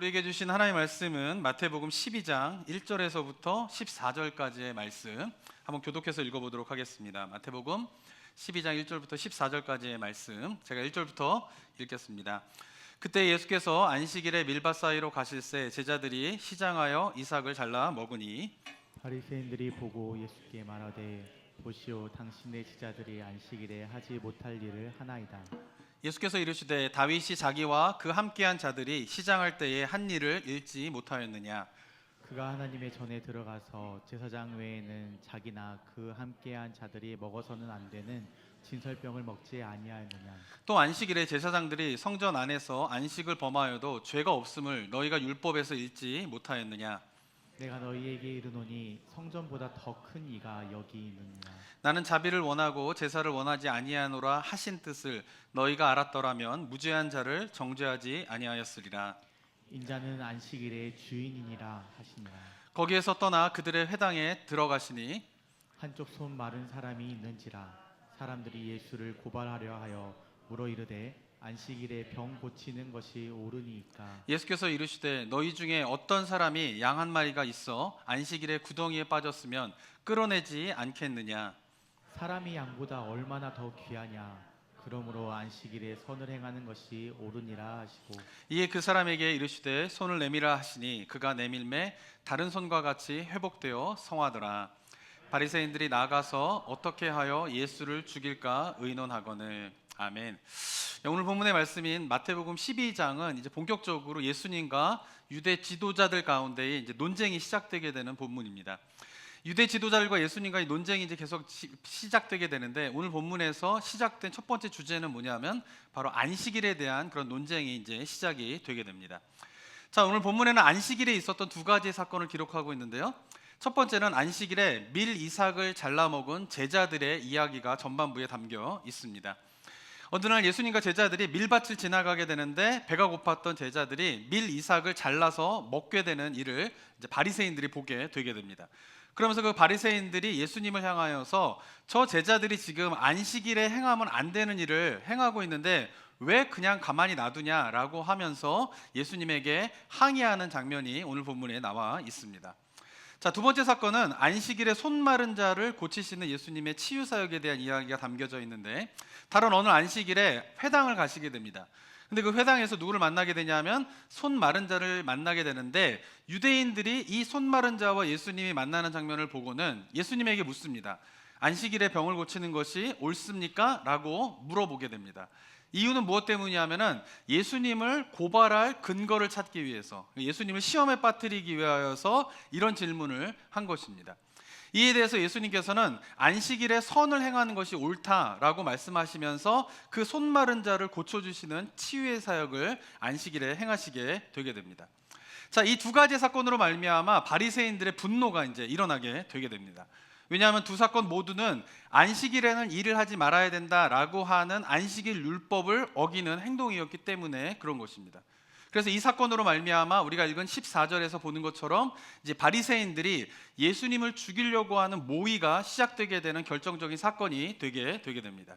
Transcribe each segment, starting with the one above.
우리에게 주신 하나님의 말씀은 마태복음 12장 1절에서부터 14절까지의 말씀 한번 교독해서 읽어보도록 하겠습니다. 마태복음 12장 1절부터 14절까지의 말씀, 제가 1절부터 읽겠습니다. 그때 예수께서 안식일에 밀밭 사이로 가실새 제자들이 시장하여 이삭을 잘라 먹으니 바리새인들이 보고 예수께 말하되 보시오, 당신의 제자들이 안식일에 하지 못할 일을 하나이다. 예수께서 이르시되 다윗이 자기와 그 함께한 자들이 시장할 때에 한 일을 잃지 못하였느냐? 그가 하나님의 전에 들어가서 제사장 외에는 자기나 그 함께한 자들이 먹어서는 안 되는 진설병을 먹지 아니하였느냐? 또 안식일에 제사장들이 성전 안에서 안식을 범하여도 죄가 없음을 너희가 율법에서 읽지 못하였느냐? 내가 너희에게 이르노니 성전보다 더 큰 이가 여기 있느니라. 나는 자비를 원하고 제사를 원하지 아니하노라 하신 뜻을 너희가 알았더라면 무죄한 자를 정죄하지 아니하였으리라. 인자는 안식일의 주인이니라 하시니라. 거기에서 떠나 그들의 회당에 들어가시니 한쪽 손 마른 사람이 있는지라. 사람들이 예수를 고발하려 하여 물어 이르되 안식일에 병 고치는 것이 옳으니까? 예수께서 이르시되 너희 중에 어떤 사람이 양 한 마리가 있어 안식일에 구덩이에 빠졌으면 끌어내지 않겠느냐? 사람이 양보다 얼마나 더 귀하냐? 그러므로 안식일에 선을 행하는 것이 옳으니라 하시고 이에 그 사람에게 이르시되 손을 내밀라 하시니 그가 내밀매 다른 손과 같이 회복되어 성하더라. 바리새인들이 나가서 어떻게 하여 예수를 죽일까 의논하거늘. 아멘. 오늘 본문의 말씀인 마태복음 12장은 이제 본격적으로 예수님과 유대 지도자들 가운데에 이제 논쟁이 시작되게 되는 본문입니다. 유대 지도자들과 예수님과의 논쟁이 이제 계속 시작되게 되는데, 오늘 본문에서 시작된 첫 번째 주제는 뭐냐면 바로 안식일에 대한 그런 논쟁이 이제 시작이 되게 됩니다. 자, 오늘 본문에는 안식일에 있었던 두 가지 사건을 기록하고 있는데요. 첫 번째는 안식일에 밀 이삭을 잘라 먹은 제자들의 이야기가 전반부에 담겨 있습니다. 어느 날 예수님과 제자들이 밀밭을 지나가게 되는데 배가 고팠던 제자들이 밀 이삭을 잘라서 먹게 되는 일을 이제 바리새인들이 보게 되게 됩니다. 그러면서 그 바리새인들이 예수님을 향하여서 저 제자들이 지금 안식일에 행하면 안 되는 일을 행하고 있는데 왜 그냥 가만히 놔두냐라고 하면서 예수님에게 항의하는 장면이 오늘 본문에 나와 있습니다. 자, 두 번째 사건은 안식일에 손 마른 자를 고치시는 예수님의 치유 사역에 대한 이야기가 담겨져 있는데, 다른 어느 안식일에 회당을 가시게 됩니다. 근데 그 회당에서 누구를 만나게 되냐면 손 마른 자를 만나게 되는데, 유대인들이 이 손 마른 자와 예수님이 만나는 장면을 보고는 예수님에게 묻습니다. 안식일에 병을 고치는 것이 옳습니까? 라고 물어보게 됩니다. 이유는 무엇 때문이냐면은 예수님을 고발할 근거를 찾기 위해서, 예수님을 시험에 빠뜨리기 위하여서 이런 질문을 한 것입니다. 이에 대해서 예수님께서는 안식일에 선을 행하는 것이 옳다라고 말씀하시면서 그 손 마른 자를 고쳐주시는 치유의 사역을 안식일에 행하시게 되게 됩니다. 자, 이 두 가지 사건으로 말미암아 바리새인들의 분노가 이제 일어나게 되게 됩니다. 왜냐하면 두 사건 모두는 안식일에는 일을 하지 말아야 된다라고 하는 안식일 율법을 어기는 행동이었기 때문에 그런 것입니다. 그래서 이 사건으로 말미암아 우리가 읽은 14절에서 보는 것처럼 이제 바리새인들이 예수님을 죽이려고 하는 모의가 시작되게 되는 결정적인 사건이 되게 됩니다.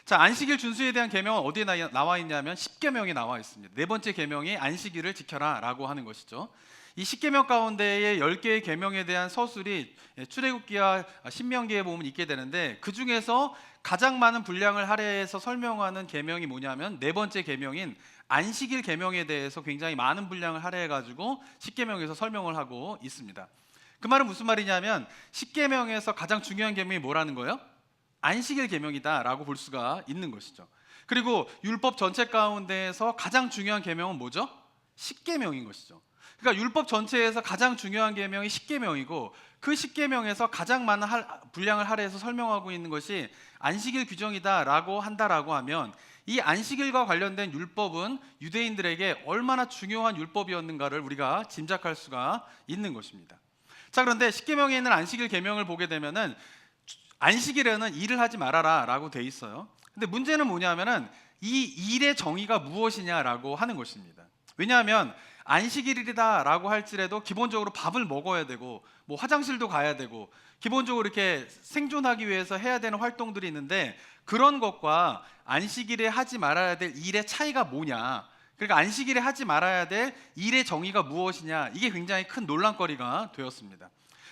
자, 안식일 준수에 대한 계명은 어디에 나와 있냐면 10계명이 나와 있습니다. 네 번째 계명이 안식일을 지켜라라고 하는 것이죠. 이 10계명 가운데의 10개의 계명에 대한 서술이 출애굽기와 신명기에 보면 있게 되는데, 그 중에서 가장 많은 분량을 할애해서 설명하는 계명이 뭐냐면 네 번째 계명인 안식일 계명에 대해서 굉장히 많은 분량을 할애해가지고 10계명에서 설명을 하고 있습니다. 그 말은 무슨 말이냐면 10계명에서 가장 중요한 계명이 뭐라는 거예요? 안식일 계명이다라고 볼 수가 있는 것이죠. 그리고 율법 전체 가운데에서 가장 중요한 계명은 뭐죠? 10계명인 것이죠. 그러니까 율법 전체에서 가장 중요한 계명이 10계명이고 그 10계명에서 가장 많은 분량을 할애해서 설명하고 있는 것이 안식일 규정이다라고 한다라고 하면, 이 안식일과 관련된 율법은 유대인들에게 얼마나 중요한 율법이었는가를 우리가 짐작할 수가 있는 것입니다. 자, 그런데 10계명에 있는 안식일 계명을 보게 되면은 안식일에는 일을 하지 말아라라고 돼 있어요. 근데 문제는 뭐냐면은 이 일의 정의가 무엇이냐라고 하는 것입니다. 왜냐하면 안식일이다라고 할지라도 기본적으로 밥을 먹어야 되고 뭐 화장실도 가야 되고 기본적으로 이렇게 생존하기 위해서 해야 되는 활동들이 있는데, 그런 것과 안식일에 하지 말아야 될 일의 차이가 뭐냐, 그러니까 안식일에 하지 말아야 될 일의 정의가 무엇이냐, 이게 굉장히 큰 논란거리가 되었습니다.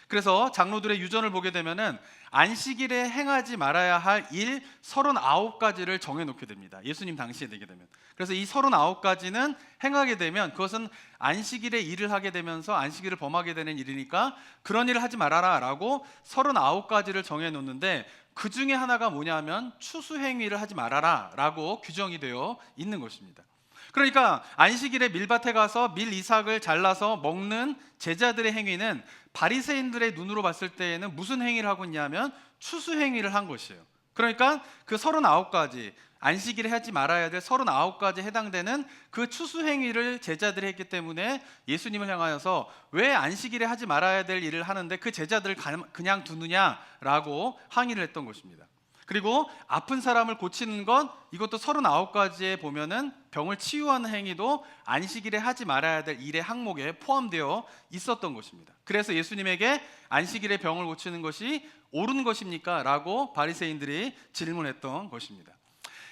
그래서 장로들의 유전을 보게 되면은 안식일에 행하지 말아야 할 일 39가지를 정해놓게 됩니다. 예수님 당시에 되게 되면. 그래서 이 39가지는 행하게 되면 그것은 안식일에 일을 하게 되면서 안식일을 범하게 되는 일이니까 그런 일을 하지 말아라 라고 39가지를 정해놓는데, 그 중에 하나가 뭐냐면 추수행위를 하지 말아라 라고 규정이 되어 있는 것입니다. 그러니까 안식일에 밀밭에 가서 밀 이삭을 잘라서 먹는 제자들의 행위는 바리새인들의 눈으로 봤을 때에는 무슨 행위를 하고 있냐면 추수 행위를 한 것이에요. 그러니까 그 39가지, 안식일에 하지 말아야 될 39가지에 해당되는 그 추수 행위를 제자들이 했기 때문에 예수님을 향하여서 왜 안식일에 하지 말아야 될 일을 하는데 그 제자들을 그냥 두느냐라고 항의를 했던 것입니다. 그리고 아픈 사람을 고치는 것, 이것도 39가지에 보면은 병을 치유하는 행위도 안식일에 하지 말아야 될 일의 항목에 포함되어 있었던 것입니다. 그래서 예수님에게 안식일에 병을 고치는 것이 옳은 것입니까? 라고 바리새인들이 질문했던 것입니다.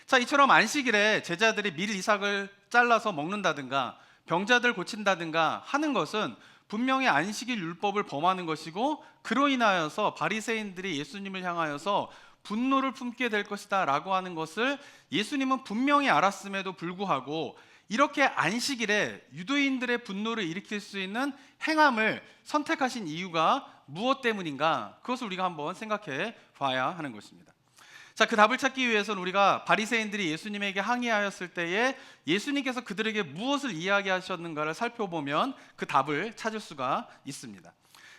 자, 이처럼 안식일에 제자들이 밀 이삭을 잘라서 먹는다든가 병자들 고친다든가 하는 것은 분명히 안식일 율법을 범하는 것이고, 그로 인하여서 바리새인들이 예수님을 향하여서 분노를 품게 될 것이다 라고 하는 것을 예수님은 분명히 알았음에도 불구하고 이렇게 안식일에 유대인들의 분노를 일으킬 수 있는 행함을 선택하신 이유가 무엇 때문인가, 그것을 우리가 한번 생각해 봐야 하는 것입니다. 자, 그 답을 찾기 위해서는 우리가 바리새인들이 예수님에게 항의하였을 때에 예수님께서 그들에게 무엇을 이야기하셨는가를 살펴보면 그 답을 찾을 수가 있습니다.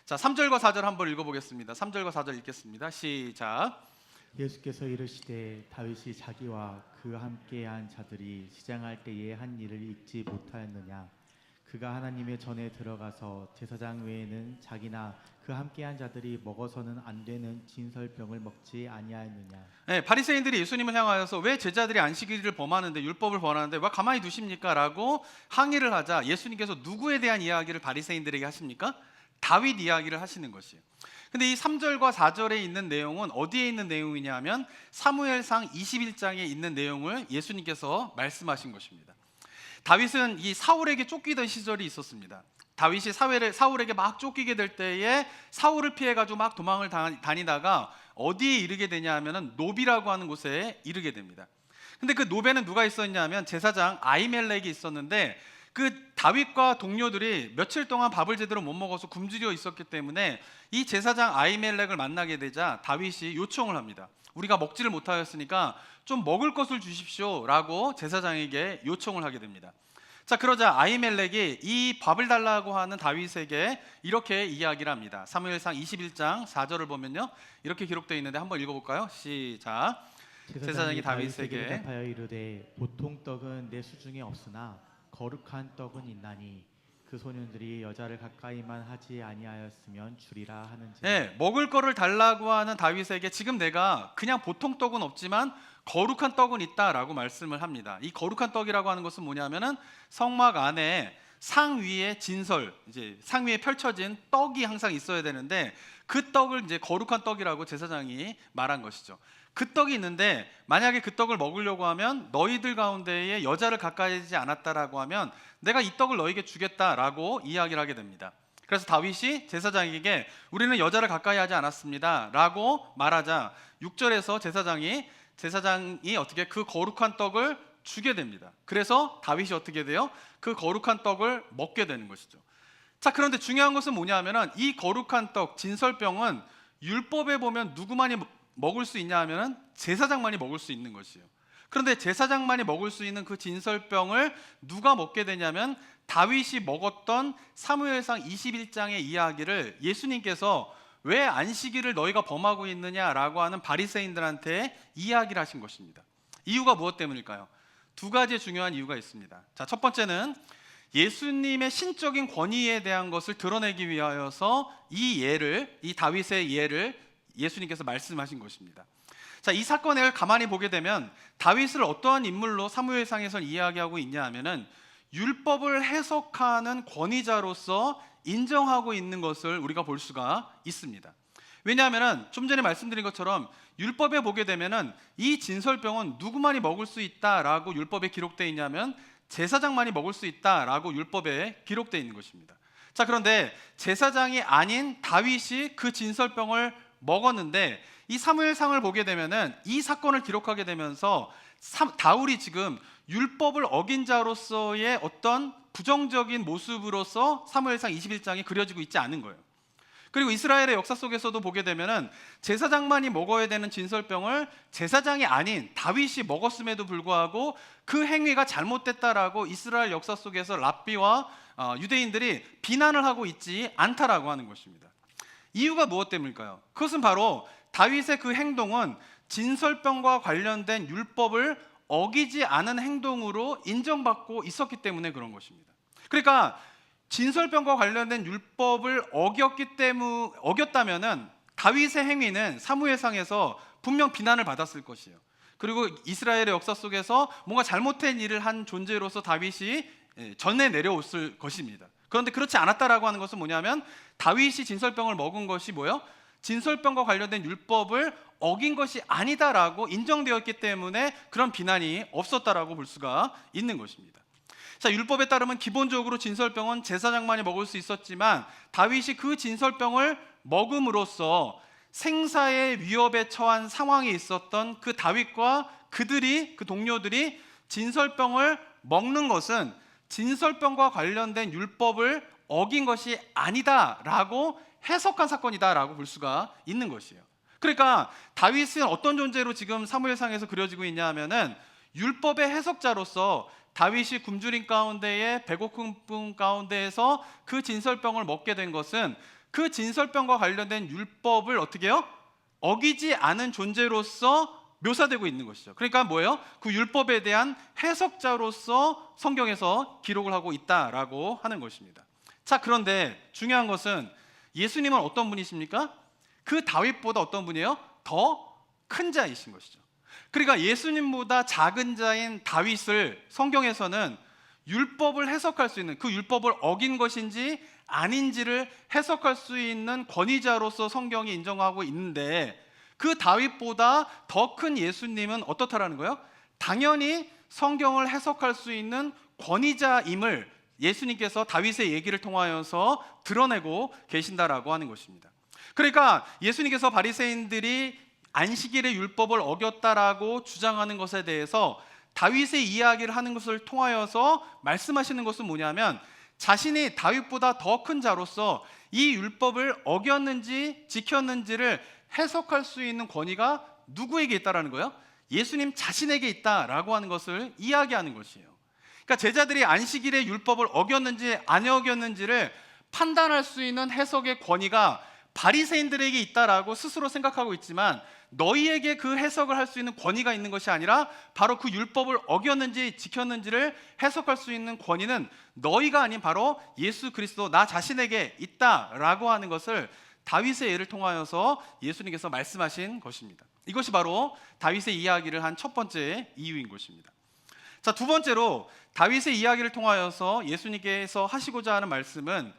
자, 3절과 4절 한번 읽어보겠습니다. 3절과 4절 읽겠습니다. 시작. 예수께서 이르시되 다윗이 자기와 그 함께한 자들이 시장할 때에 한 일을 잊지 못하였느냐. 그가 하나님의 전에 들어가서 제사장 외에는 자기나 그 함께한 자들이 먹어서는 안 되는 진설병을 먹지 아니하였느냐. 네, 바리새인들이 예수님을 향하여서 왜 제자들이 안식일을 범하는데, 율법을 범하는데 왜 가만히 두십니까? 라고 항의를 하자 예수님께서 누구에 대한 이야기를 바리새인들에게 하십니까? 다윗 이야기를 하시는 것이에요. 근데 이 3절과 4절에 있는 내용은 어디에 있는 내용이냐면 사무엘상 21장에 있는 내용을 예수님께서 말씀하신 것입니다. 다윗은 이 사울에게 쫓기던 시절이 있었습니다. 다윗이 사울에게 막 쫓기게 될 때에 사울을 피해가지고 막 도망을 다니다가 어디에 이르게 되냐 하면은 노비라고 하는 곳에 이르게 됩니다. 근데 그 노베는 누가 있었냐면 제사장 아히멜렉이 있었는데, 그 다윗과 동료들이 며칠 동안 밥을 제대로 못 먹어서 굶주려 있었기 때문에 이 제사장 아히멜렉을 만나게 되자 다윗이 요청을 합니다. 우리가 먹지를 못하였으니까 좀 먹을 것을 주십시오 라고 제사장에게 요청을 하게 됩니다. 자, 그러자 아히멜렉이 이 밥을 달라고 하는 다윗에게 이렇게 이야기를 합니다. 사무엘상 21장 4절을 보면요, 이렇게 기록되어 있는데 한번 읽어볼까요? 시작. 제사장이 다윗에게 대답하여 이르되 보통 떡은 내 수중에 없으나 거룩한 떡은 있나니 그 소년들이 여자를 가까이만 하지 아니하였으면 주리라 하는지. 네, 먹을 거를 달라고 하는 다윗에게 지금 내가 그냥 보통 떡은 없지만 거룩한 떡은 있다라고 말씀을 합니다. 이 거룩한 떡이라고 하는 것은 뭐냐면은 성막 안에 상 위에 진설, 이제 상 위에 펼쳐진 떡이 항상 있어야 되는데 그 떡을 이제 거룩한 떡이라고 제사장이 말한 것이죠. 그 떡이 있는데 만약에 그 떡을 먹으려고 하면 너희들 가운데에 여자를 가까이 하지 않았다라고 하면 내가 이 떡을 너희에게 주겠다라고 이야기를 하게 됩니다. 그래서 다윗이 제사장에게 우리는 여자를 가까이 하지 않았습니다 라고 말하자 6절에서 제사장이 어떻게 그 거룩한 떡을 주게 됩니다. 그래서 다윗이 어떻게 돼요? 그 거룩한 떡을 먹게 되는 것이죠. 자, 그런데 중요한 것은 뭐냐 하면은 이 거룩한 떡, 진설병은 율법에 보면 누구만이 먹을 수 있냐 하면은 제사장만이 먹을 수 있는 것이에요. 그런데 제사장만이 먹을 수 있는 그 진설병을 누가 먹게 되냐면 다윗이 먹었던 사무엘상 21장의 이야기를 예수님께서 왜 안식일을 너희가 범하고 있느냐라고 하는 바리새인들한테 이야기를 하신 것입니다. 이유가 무엇 때문일까요? 두 가지의 중요한 이유가 있습니다. 자, 첫 번째는 예수님의 신적인 권위에 대한 것을 드러내기 위하여서 이 다윗의 예를 예수님께서 말씀하신 것입니다. 자, 이 사건을 가만히 보게 되면 다윗을 어떠한 인물로 사무엘상에서 이야기하고 있냐 하면은 율법을 해석하는 권위자로서 인정하고 있는 것을 우리가 볼 수가 있습니다. 왜냐하면은 좀 전에 말씀드린 것처럼 율법에 보게 되면은 이 진설병은 누구만이 먹을 수 있다라고 율법에 기록되어 있냐면 제사장만이 먹을 수 있다라고 율법에 기록되어 있는 것입니다. 자, 그런데 제사장이 아닌 다윗이 그 진설병을 먹었는데 이 사무엘상을 보게 되면은 이 사건을 기록하게 되면서 다윗이 지금 율법을 어긴 자로서의 어떤 부정적인 모습으로서 사무엘상 21장이 그려지고 있지 않은 거예요. 그리고 이스라엘의 역사 속에서도 보게 되면은 제사장만이 먹어야 되는 진설병을 제사장이 아닌 다윗이 먹었음에도 불구하고 그 행위가 잘못됐다라고 이스라엘 역사 속에서 랍비와 유대인들이 비난을 하고 있지 않다라고 하는 것입니다. 이유가 무엇 때문일까요? 그것은 바로 다윗의 그 행동은 진설병과 관련된 율법을 어기지 않은 행동으로 인정받고 있었기 때문에 그런 것입니다. 그러니까 진설병과 관련된 율법을 어겼다면은 다윗의 행위는 사무엘상에서 분명 비난을 받았을 것이에요. 그리고 이스라엘의 역사 속에서 뭔가 잘못된 일을 한 존재로서 다윗이 전에 내려왔을 것입니다. 그런데 그렇지 않았다라고 하는 것은 뭐냐면 다윗이 진설병을 먹은 것이 뭐예요? 진설병과 관련된 율법을 어긴 것이 아니다라고 인정되었기 때문에 그런 비난이 없었다라고 볼 수가 있는 것입니다. 자, 율법에 따르면 기본적으로 진설병은 제사장만이 먹을 수 있었지만 다윗이 그 진설병을 먹음으로써 생사의 위협에 처한 상황에 있었던 그 다윗과 그 동료들이 진설병을 먹는 것은 진설병과 관련된 율법을 어긴 것이 아니다라고 해석한 사건이다라고 볼 수가 있는 것이에요. 그러니까 다윗은 어떤 존재로 지금 사무엘상에서 그려지고 있냐 하면은 율법의 해석자로서 다윗이 굶주린 가운데에 배고픔 가운데에서 그 진설병을 먹게 된 것은 그 진설병과 관련된 율법을 어떻게 해요? 어기지 않은 존재로서 묘사되고 있는 것이죠. 그러니까 뭐예요? 그 율법에 대한 해석자로서 성경에서 기록을 하고 있다라고 하는 것입니다. 자, 그런데 중요한 것은 예수님은 어떤 분이십니까? 그 다윗보다 어떤 분이에요? 더 큰 자이신 것이죠. 그러니까 예수님보다 작은 자인 다윗을 성경에서는 율법을 해석할 수 있는, 그 율법을 어긴 것인지 아닌지를 해석할 수 있는 권위자로서 성경이 인정하고 있는데 그 다윗보다 더 큰 예수님은 어떻다라는 거예요? 당연히 성경을 해석할 수 있는 권위자임을 예수님께서 다윗의 얘기를 통하여서 드러내고 계신다라고 하는 것입니다. 그러니까 예수님께서 바리새인들이 안식일의 율법을 어겼다라고 주장하는 것에 대해서 다윗의 이야기를 하는 것을 통하여서 말씀하시는 것은 뭐냐면 자신이 다윗보다 더 큰 자로서 이 율법을 어겼는지 지켰는지를 해석할 수 있는 권위가 누구에게 있다라는 거예요? 예수님 자신에게 있다라고 하는 것을 이야기하는 것이에요. 그러니까 제자들이 안식일의 율법을 어겼는지 안 어겼는지를 판단할 수 있는 해석의 권위가 바리새인들에게 있다라고 스스로 생각하고 있지만 너희에게 그 해석을 할 수 있는 권위가 있는 것이 아니라 바로 그 율법을 어겼는지 지켰는지를 해석할 수 있는 권위는 너희가 아닌 바로 예수 그리스도 나 자신에게 있다라고 하는 것을 다윗의 예를 통하여서 예수님께서 말씀하신 것입니다. 이것이 바로 다윗의 이야기를 한 첫 번째 이유인 것입니다. 자, 두 번째로 다윗의 이야기를 통하여서 예수님께서 하시고자 하는 말씀은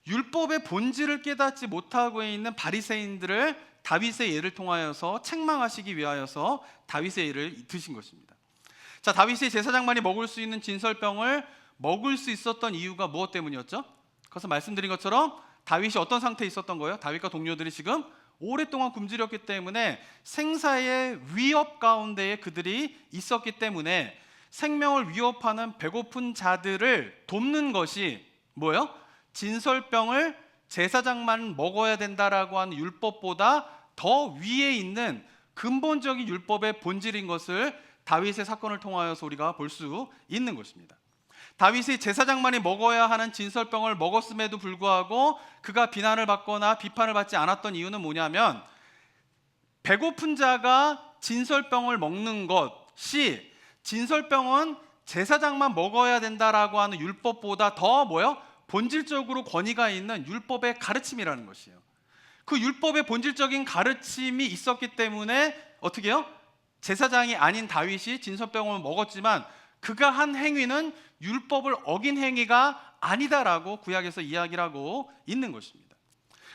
율법의 본질을 깨닫지 못하고 있는 바리새인들을 다윗의 예를 통하여서 책망하시기 위하여서 다윗의 예를 드신 것입니다. 자, 다윗이 제사장만이 먹을 수 있는 진설병을 먹을 수 있었던 이유가 무엇 때문이었죠? 그것은 말씀드린 것처럼 다윗이 어떤 상태에 있었던 거예요? 다윗과 동료들이 지금 오랫동안 굶주렸기 때문에 생사의 위협 가운데에 그들이 있었기 때문에 생명을 위협하는 배고픈 자들을 돕는 것이 뭐예요? 진설병을 제사장만 먹어야 된다라고 하는 율법보다 더 위에 있는 근본적인 율법의 본질인 것을 다윗의 사건을 통하여서 우리가 볼 수 있는 것입니다. 다윗이 제사장만이 먹어야 하는 진설병을 먹었음에도 불구하고 그가 비난을 받거나 비판을 받지 않았던 이유는 뭐냐면 배고픈 자가 진설병을 먹는 것이 진설병은 제사장만 먹어야 된다라고 하는 율법보다 더 뭐예요? 본질적으로 권위가 있는 율법의 가르침이라는 것이에요. 그 율법의 본질적인 가르침이 있었기 때문에 어떻게 해요? 제사장이 아닌 다윗이 진설병을 먹었지만 그가 한 행위는 율법을 어긴 행위가 아니다라고 구약에서 이야기를 하고 있는 것입니다.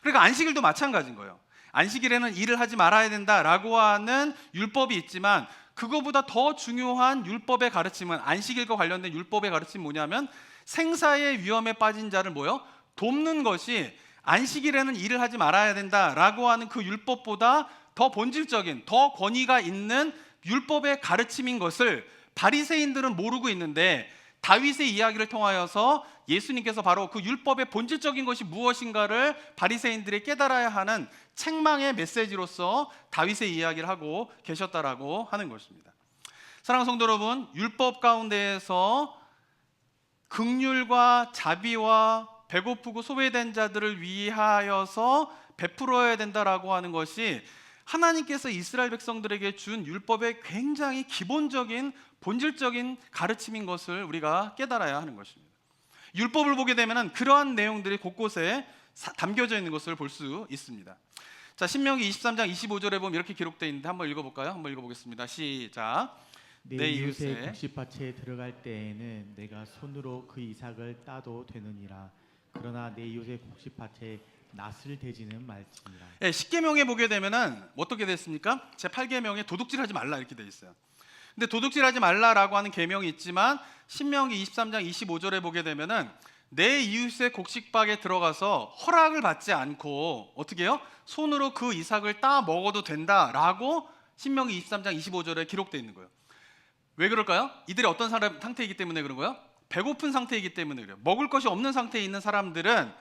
그러니까 안식일도 마찬가지인 거예요. 안식일에는 일을 하지 말아야 된다라고 하는 율법이 있지만 그거보다 더 중요한 율법의 가르침은, 안식일과 관련된 율법의 가르침이 뭐냐면 생사의 위험에 빠진 자를 뭐요? 돕는 것이, 안식일에는 일을 하지 말아야 된다라고 하는 그 율법보다 더 본질적인, 더 권위가 있는 율법의 가르침인 것을 바리새인들은 모르고 있는데, 다윗의 이야기를 통하여서 예수님께서 바로 그 율법의 본질적인 것이 무엇인가를 바리새인들이 깨달아야 하는 책망의 메시지로서 다윗의 이야기를 하고 계셨다라고 하는 것입니다. 사랑하는 성도 여러분, 율법 가운데에서 긍휼과 자비와 배고프고 소외된 자들을 위하여서 베풀어야 된다라고 하는 것이 하나님께서 이스라엘 백성들에게 준 율법의 굉장히 기본적인 본질적인 가르침인 것을 우리가 깨달아야 하는 것입니다. 율법을 보게 되면 그러한 내용들이 곳곳에 담겨져 있는 것을 볼 수 있습니다. 자, 신명기 23장 25절에 보면 이렇게 기록되어 있는데 한번 읽어볼까요? 한번 읽어보겠습니다. 시작. 내 이웃의 곡식밭에 들어갈 때에는 내가 손으로 그 이삭을 따도 되느니라. 그러나 내 이웃의 곡식밭에 낫을 대지는 말지니라. 예, 10계명에 보게 되면은 어떻게 됐습니까? 제 8계명에 도둑질하지 말라 이렇게 돼 있어요. 근데 도둑질하지 말라라고 하는 계명이 있지만 신명기 23장 25절에 보게 되면은 내 이웃의 곡식박에 들어가서 허락을 받지 않고 어떻게 해요? 손으로 그 이삭을 따 먹어도 된다라고 신명기 23장 25절에 기록되어 있는 거예요. 왜 그럴까요? 이들이 어떤 상태이기 때문에 그런 거예요? 배고픈 상태이기 때문에 그래요. 먹을 것이 없는 상태에 있는 사람들은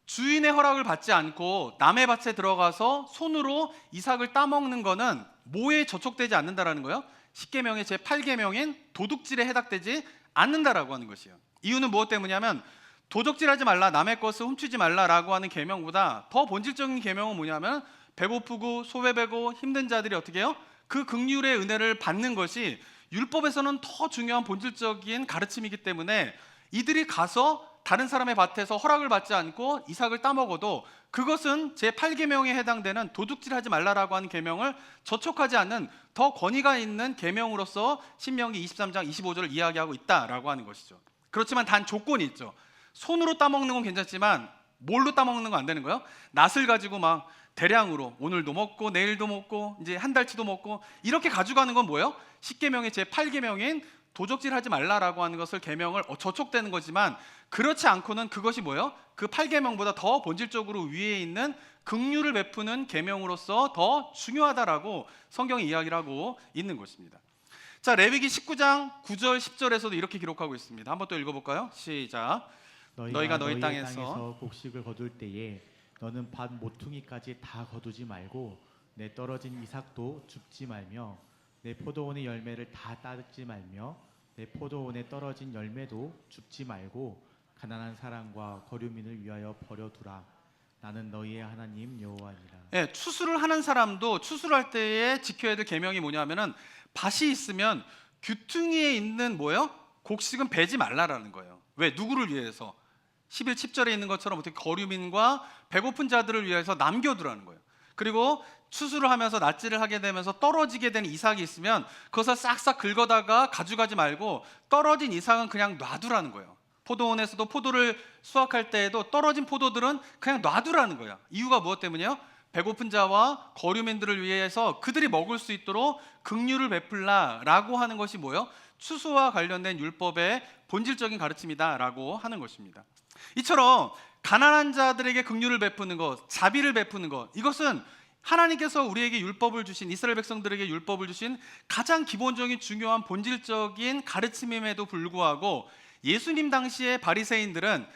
주인의 허락을 받지 않고 남의 밭에 들어가서 손으로 이삭을 따먹는 거는 뭐에 저촉되지 않는다라는 거예요? 10계명의 제 8계명인 도둑질에 해당되지 않는다라고 하는 것이에요. 이유는 무엇 때문이냐면 도적질하지 말라, 남의 것을 훔치지 말라라고 하는 계명보다 더 본질적인 계명은 뭐냐면 배고프고 소외되고 힘든 자들이 어떻게 해요? 그 긍휼의 은혜를 받는 것이 율법에서는 더 중요한 본질적인 가르침이기 때문에 이들이 가서 다른 사람의 밭에서 허락을 받지 않고 이삭을 따먹어도 그것은 제8계명에 해당되는 도둑질하지 말라라고 하는 계명을 저촉하지 않는 더 권위가 있는 계명으로서 신명기 23장 25절을 이야기하고 있다라고 하는 것이죠. 그렇지만 단 조건이 있죠. 손으로 따먹는 건 괜찮지만 뭘로 따먹는 건 안 되는 거예요? 낫을 가지고 막 대량으로 오늘도 먹고 내일도 먹고 이제 한 달치도 먹고 이렇게 가져가는 건 뭐예요? 10계명의 제8계명인 도적질하지 말라라고 하는 것을 계명을 저촉되는 거지만 그렇지 않고는 그것이 뭐예요? 그 8계명보다 더 본질적으로 위에 있는 긍휼을 베푸는 계명으로서 더 중요하다라고 성경이 이야기를 하고 있는 것입니다. 자, 레위기 19장 9절 10절에서도 이렇게 기록하고 있습니다. 한번 또 읽어볼까요? 시작. 너희가 너희 땅에서 곡식을 거둘 때에 너는 밭 모퉁이까지 다 거두지 말고 내 떨어진 이삭도 줍지 말며 내 포도원의 열매를 다 따지 말며 내 포도원에 떨어진 열매도 줍지 말고 가난한 사람과 거류민을 위하여 버려두라. 나는 너희의 하나님 여호와니라. 예, 추수를 하는 사람도 추수할 때에 지켜야 될 계명이 뭐냐면은 밭이 있으면 귀퉁이에 있는 뭐예요? 곡식은 베지 말라라는 거예요. 왜? 누구를 위해서? 11, 10절에 있는 것처럼 어떻게 거류민과 배고픈 자들을 위해서 남겨두라는 거예요. 그리고 추수를 하면서 낫질을 하게 되면서 떨어지게 된 이삭이 있으면 그것을 싹싹 긁어다가 가져가지 말고 떨어진 이삭은 그냥 놔두라는 거예요. 포도원에서도 포도를 수확할 때에도 떨어진 포도들은 그냥 놔두라는 거예요. 이유가 무엇 때문이에요? 배고픈 자와 거류민들을 위해서 그들이 먹을 수 있도록 긍휼을 베풀라라고 하는 것이 뭐예요? 추수와 관련된 율법의 본질적인 가르침이다라고 하는 것입니다. 이처럼 가난한 자들에게 긍휼을 베푸는 것, 자비를 베푸는 것, 이것은 하나님께서 우리에게 율법을 주신, 이스라엘 백성들에게 율법을 주신 가장 기본적인 중요한 본질적인 가르침임에도 불구하고 예수님 당시의 바리새인들은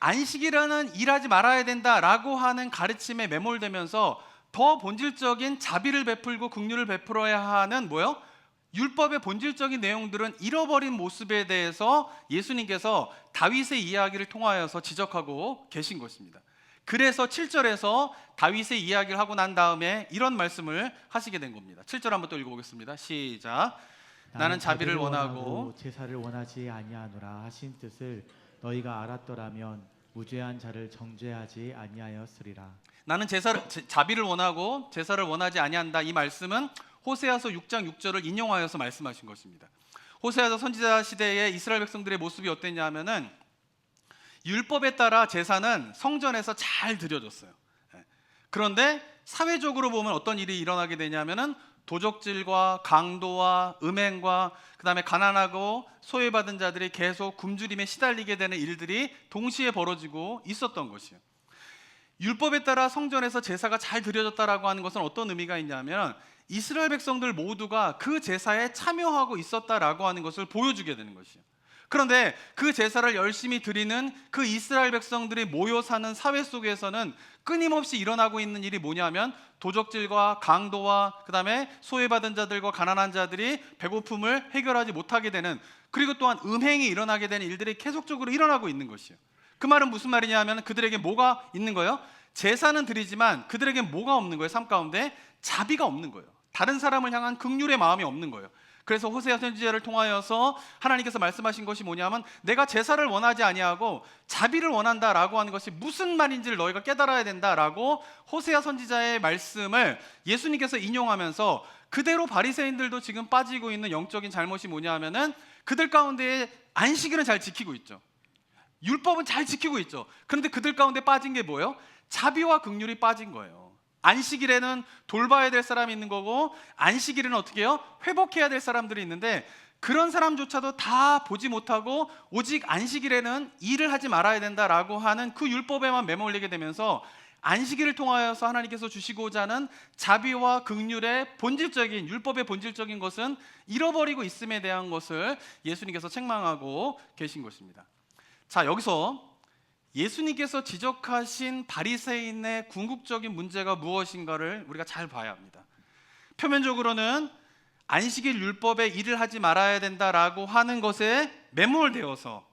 안식일에는 일하지 말아야 된다라고 하는 가르침에 매몰되면서 더 본질적인 자비를 베풀고 긍휼을 베풀어야 하는 뭐요? 율법의 본질적인 내용들은 잃어버린 모습에 대해서 예수님께서 다윗의 이야기를 통하여서 지적하고 계신 것입니다. 그래서 7절에서 다윗의 이야기를 하고 난 다음에 이런 말씀을 하시게 된 겁니다. 7절 한번 또 읽어보겠습니다. 시작. 나는 자비를 원하고 제사를 원하지 아니하노라 하신 뜻을 너희가 알았더라면 무죄한 자를 정죄하지 아니하였으리라. 나는 자비를 원하고 제사를 원하지 아니한다. 이 말씀은 호세아서 6장 6절을 인용하여서 말씀하신 것입니다. 호세아서 선지자 시대에 이스라엘 백성들의 모습이 어땠냐 하면은 율법에 따라 제사는 성전에서 잘 드려졌어요. 그런데 사회적으로 보면 어떤 일이 일어나게 되냐면은 도적질과 강도와 음행과 그다음에 가난하고 소외받은 자들이 계속 굶주림에 시달리게 되는 일들이 동시에 벌어지고 있었던 것이에요. 율법에 따라 성전에서 제사가 잘 드려졌다라고 하는 것은 어떤 의미가 있냐면 이스라엘 백성들 모두가 그 제사에 참여하고 있었다라고 하는 것을 보여주게 되는 것이에요. 그런데 그 제사를 열심히 드리는 그 이스라엘 백성들이 모여 사는 사회 속에서는 끊임없이 일어나고 있는 일이 뭐냐면 도적질과 강도와 그다음에 소외받은 자들과 가난한 자들이 배고픔을 해결하지 못하게 되는, 그리고 또한 음행이 일어나게 되는 일들이 계속적으로 일어나고 있는 것이에요. 그 말은 무슨 말이냐 하면 그들에게 뭐가 있는 거예요? 제사는 드리지만 그들에게 뭐가 없는 거예요? 삶 가운데 자비가 없는 거예요. 다른 사람을 향한 긍휼의 마음이 없는 거예요. 그래서 호세아 선지자를 통하여서 하나님께서 말씀하신 것이 뭐냐면 내가 제사를 원하지 아니하고 자비를 원한다라고 하는 것이 무슨 말인지를 너희가 깨달아야 된다라고 호세아 선지자의 말씀을 예수님께서 인용하면서 그대로 바리새인들도 지금 빠지고 있는 영적인 잘못이 뭐냐 하면은 그들 가운데 안식일은 잘 지키고 있죠. 율법은 잘 지키고 있죠. 그런데 그들 가운데 빠진 게 뭐예요? 자비와 긍휼이 빠진 거예요. 안식일에는 돌봐야 될 사람이 있는 거고 안식일에는 어떻게 해요? 회복해야 될 사람들이 있는데 그런 사람조차도 다 보지 못하고 오직 안식일에는 일을 하지 말아야 된다라고 하는 그 율법에만 매몰리게 되면서 안식일을 통하여서 하나님께서 주시고자 하는 자비와 긍휼의 본질적인, 율법의 본질적인 것은 잃어버리고 있음에 대한 것을 예수님께서 책망하고 계신 것입니다. 자, 여기서 예수님께서 지적하신 바리새인의 궁극적인 문제가 무엇인가를 우리가 잘 봐야 합니다. 표면적으로는 안식일 율법에 일을 하지 말아야 된다라고 하는 것에 매몰되어서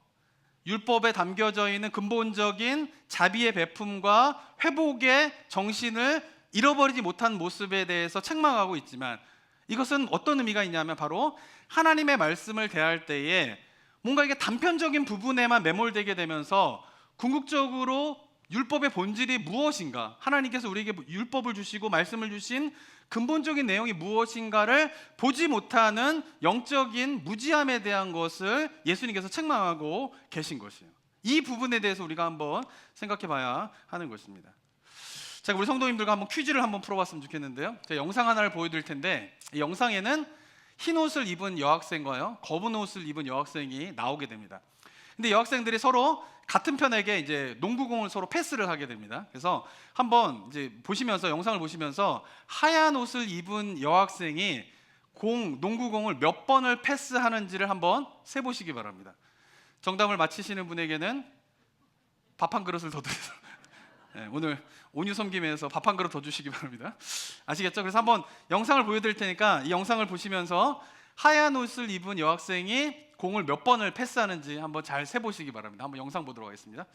율법에 담겨져 있는 근본적인 자비의 베품과 회복의 정신을 잃어버리지 못한 모습에 대해서 책망하고 있지만 이것은 어떤 의미가 있냐면 바로 하나님의 말씀을 대할 때에 뭔가 이게 단편적인 부분에만 매몰되게 되면서 궁극적으로 율법의 본질이 무엇인가, 하나님께서 우리에게 율법을 주시고 말씀을 주신 근본적인 내용이 무엇인가를 보지 못하는 영적인 무지함에 대한 것을 예수님께서 책망하고 계신 것이에요. 이 부분에 대해서 우리가 한번 생각해 봐야 하는 것입니다. 자, 우리 성도님들과 한번 퀴즈를 한번 풀어봤으면 좋겠는데요. 제가 영상 하나를 보여드릴 텐데 이 영상에는 흰 옷을 입은 여학생과요 검은 옷을 입은 여학생이 나오게 됩니다. 근데 여학생들이 서로 같은 편에게 이제 농구공을 서로 패스를 하게 됩니다. 그래서 한번 이제 보시면서 영상을 보시면서 하얀 옷을 입은 여학생이 농구공을 몇 번을 패스하는지를 한번 세 보시기 바랍니다. 정답을 맞히시는 분에게는 밥 한 그릇을 더 드려서 네, 오늘 온유 섬김에서 밥 한 그릇 더 주시기 바랍니다. 아시겠죠? 그래서 한번 영상을 보여드릴 테니까 이 영상을 보시면서 하얀 옷을 입은 여학생이 공을 몇 번을 패스하는지 한번 잘 세보시기 바랍니다. 한번 영상 보도록 하겠습니다.